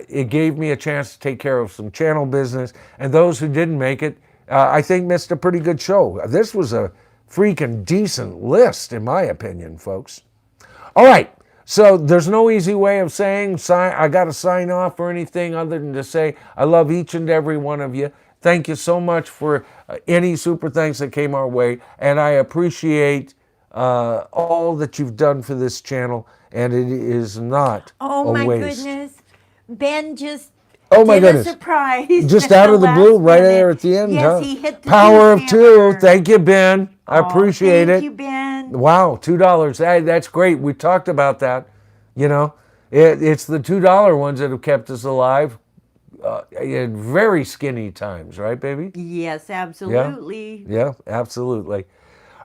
A: It gave me a chance to take care of some channel business. And those who didn't make it, I think missed a pretty good show. This was a freaking decent list, in my opinion, folks. All right. So there's no easy way of saying I got to sign off or anything other than to say I love each and every one of you. Thank you so much for any super thanks that came our way. And I appreciate all that you've done for this channel. And it is not
B: Oh
A: a
B: my
A: waste.
B: goodness. Ben just
A: Oh my
B: did
A: goodness.
B: a surprise.
A: Just
B: at
A: out
B: the
A: of the
B: last
A: blue, right
B: minute.
A: there at the end,
B: Yes,
A: huh?
B: he hit the
A: Power of two.
B: hammer.
A: Thank you, Ben. I
B: Oh,
A: appreciate
B: thank
A: it.
B: you, Ben.
A: Wow, $2. Hey, that's great. We talked about that. You know, it's the $2 ones that have kept us alive in very skinny times, right, baby?
B: Yes, absolutely.
A: Yeah, absolutely.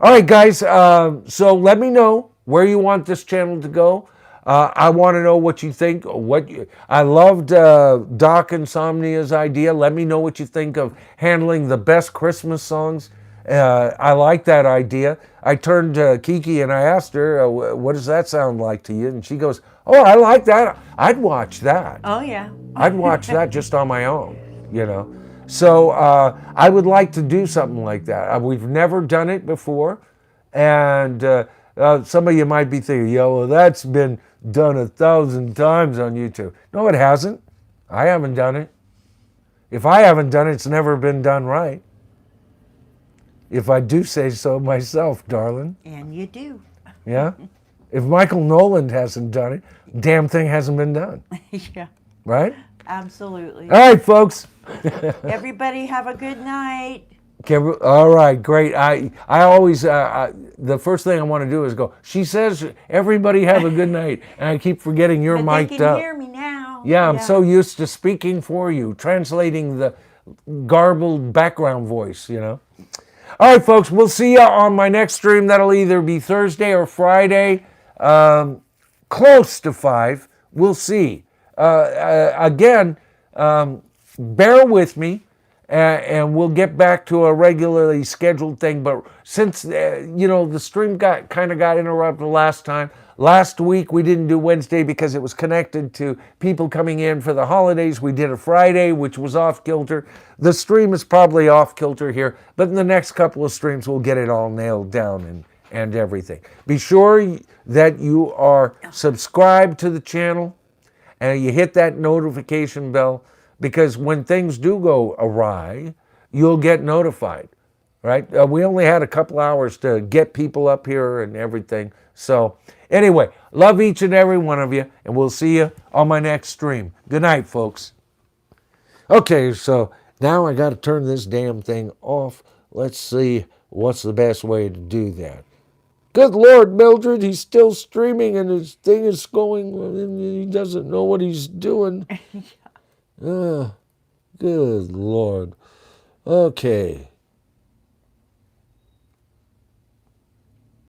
A: All right, guys. So let me know where you want this channel to go. I want to know what you think. I loved Doc Insomnia's idea. Let me know what you think of handling the best Christmas songs. I like that idea. I turned to Kiki and I asked her, what does that sound like to you? And she goes, oh, I like that. I'd watch that.
B: Oh, yeah.
A: I'd watch that just on my own, you know. So I would like to do something like that. We've never done it before. And some of you might be thinking, yo, well, that's been done 1,000 times on YouTube. No, it hasn't. I haven't done it. If I haven't done it, it's never been done right. If I do say so myself, darling.
B: And you do.
A: Yeah? If Michael Noland hasn't done it, damn thing hasn't been done.
B: Yeah,
A: Right?
B: absolutely.
A: All right, folks.
B: Everybody have a good night.
A: All right, great. I always, the first thing I want to do is go, she says, everybody have a good night. And I keep forgetting you're
B: But they
A: mic'd
B: can
A: up.
B: hear me now.
A: Yeah, I'm so used to speaking for you, translating the garbled background voice, you know. All right, folks, we'll see you on my next stream. That'll either be Thursday or Friday, close to 5. We'll see. Again, bear with me, and we'll get back to a regularly scheduled thing. But since, the stream got interrupted last time. Last week, we didn't do Wednesday because it was connected to people coming in for the holidays. We did a Friday, which was off kilter. The stream is probably off kilter here, but in the next couple of streams, we'll get it all nailed down and everything. Be sure that you are subscribed to the channel and you hit that notification bell, because when things do go awry, you'll get notified, right? We only had a couple hours to get people up here and everything. So anyway, love each and every one of you, and we'll see you on my next stream. Good night, folks. Okay, so now I got to turn this damn thing off. Let's see what's the best way to do that. Good Lord, Mildred, he's still streaming and his thing is going, and he doesn't know what he's doing. Good Lord. Okay.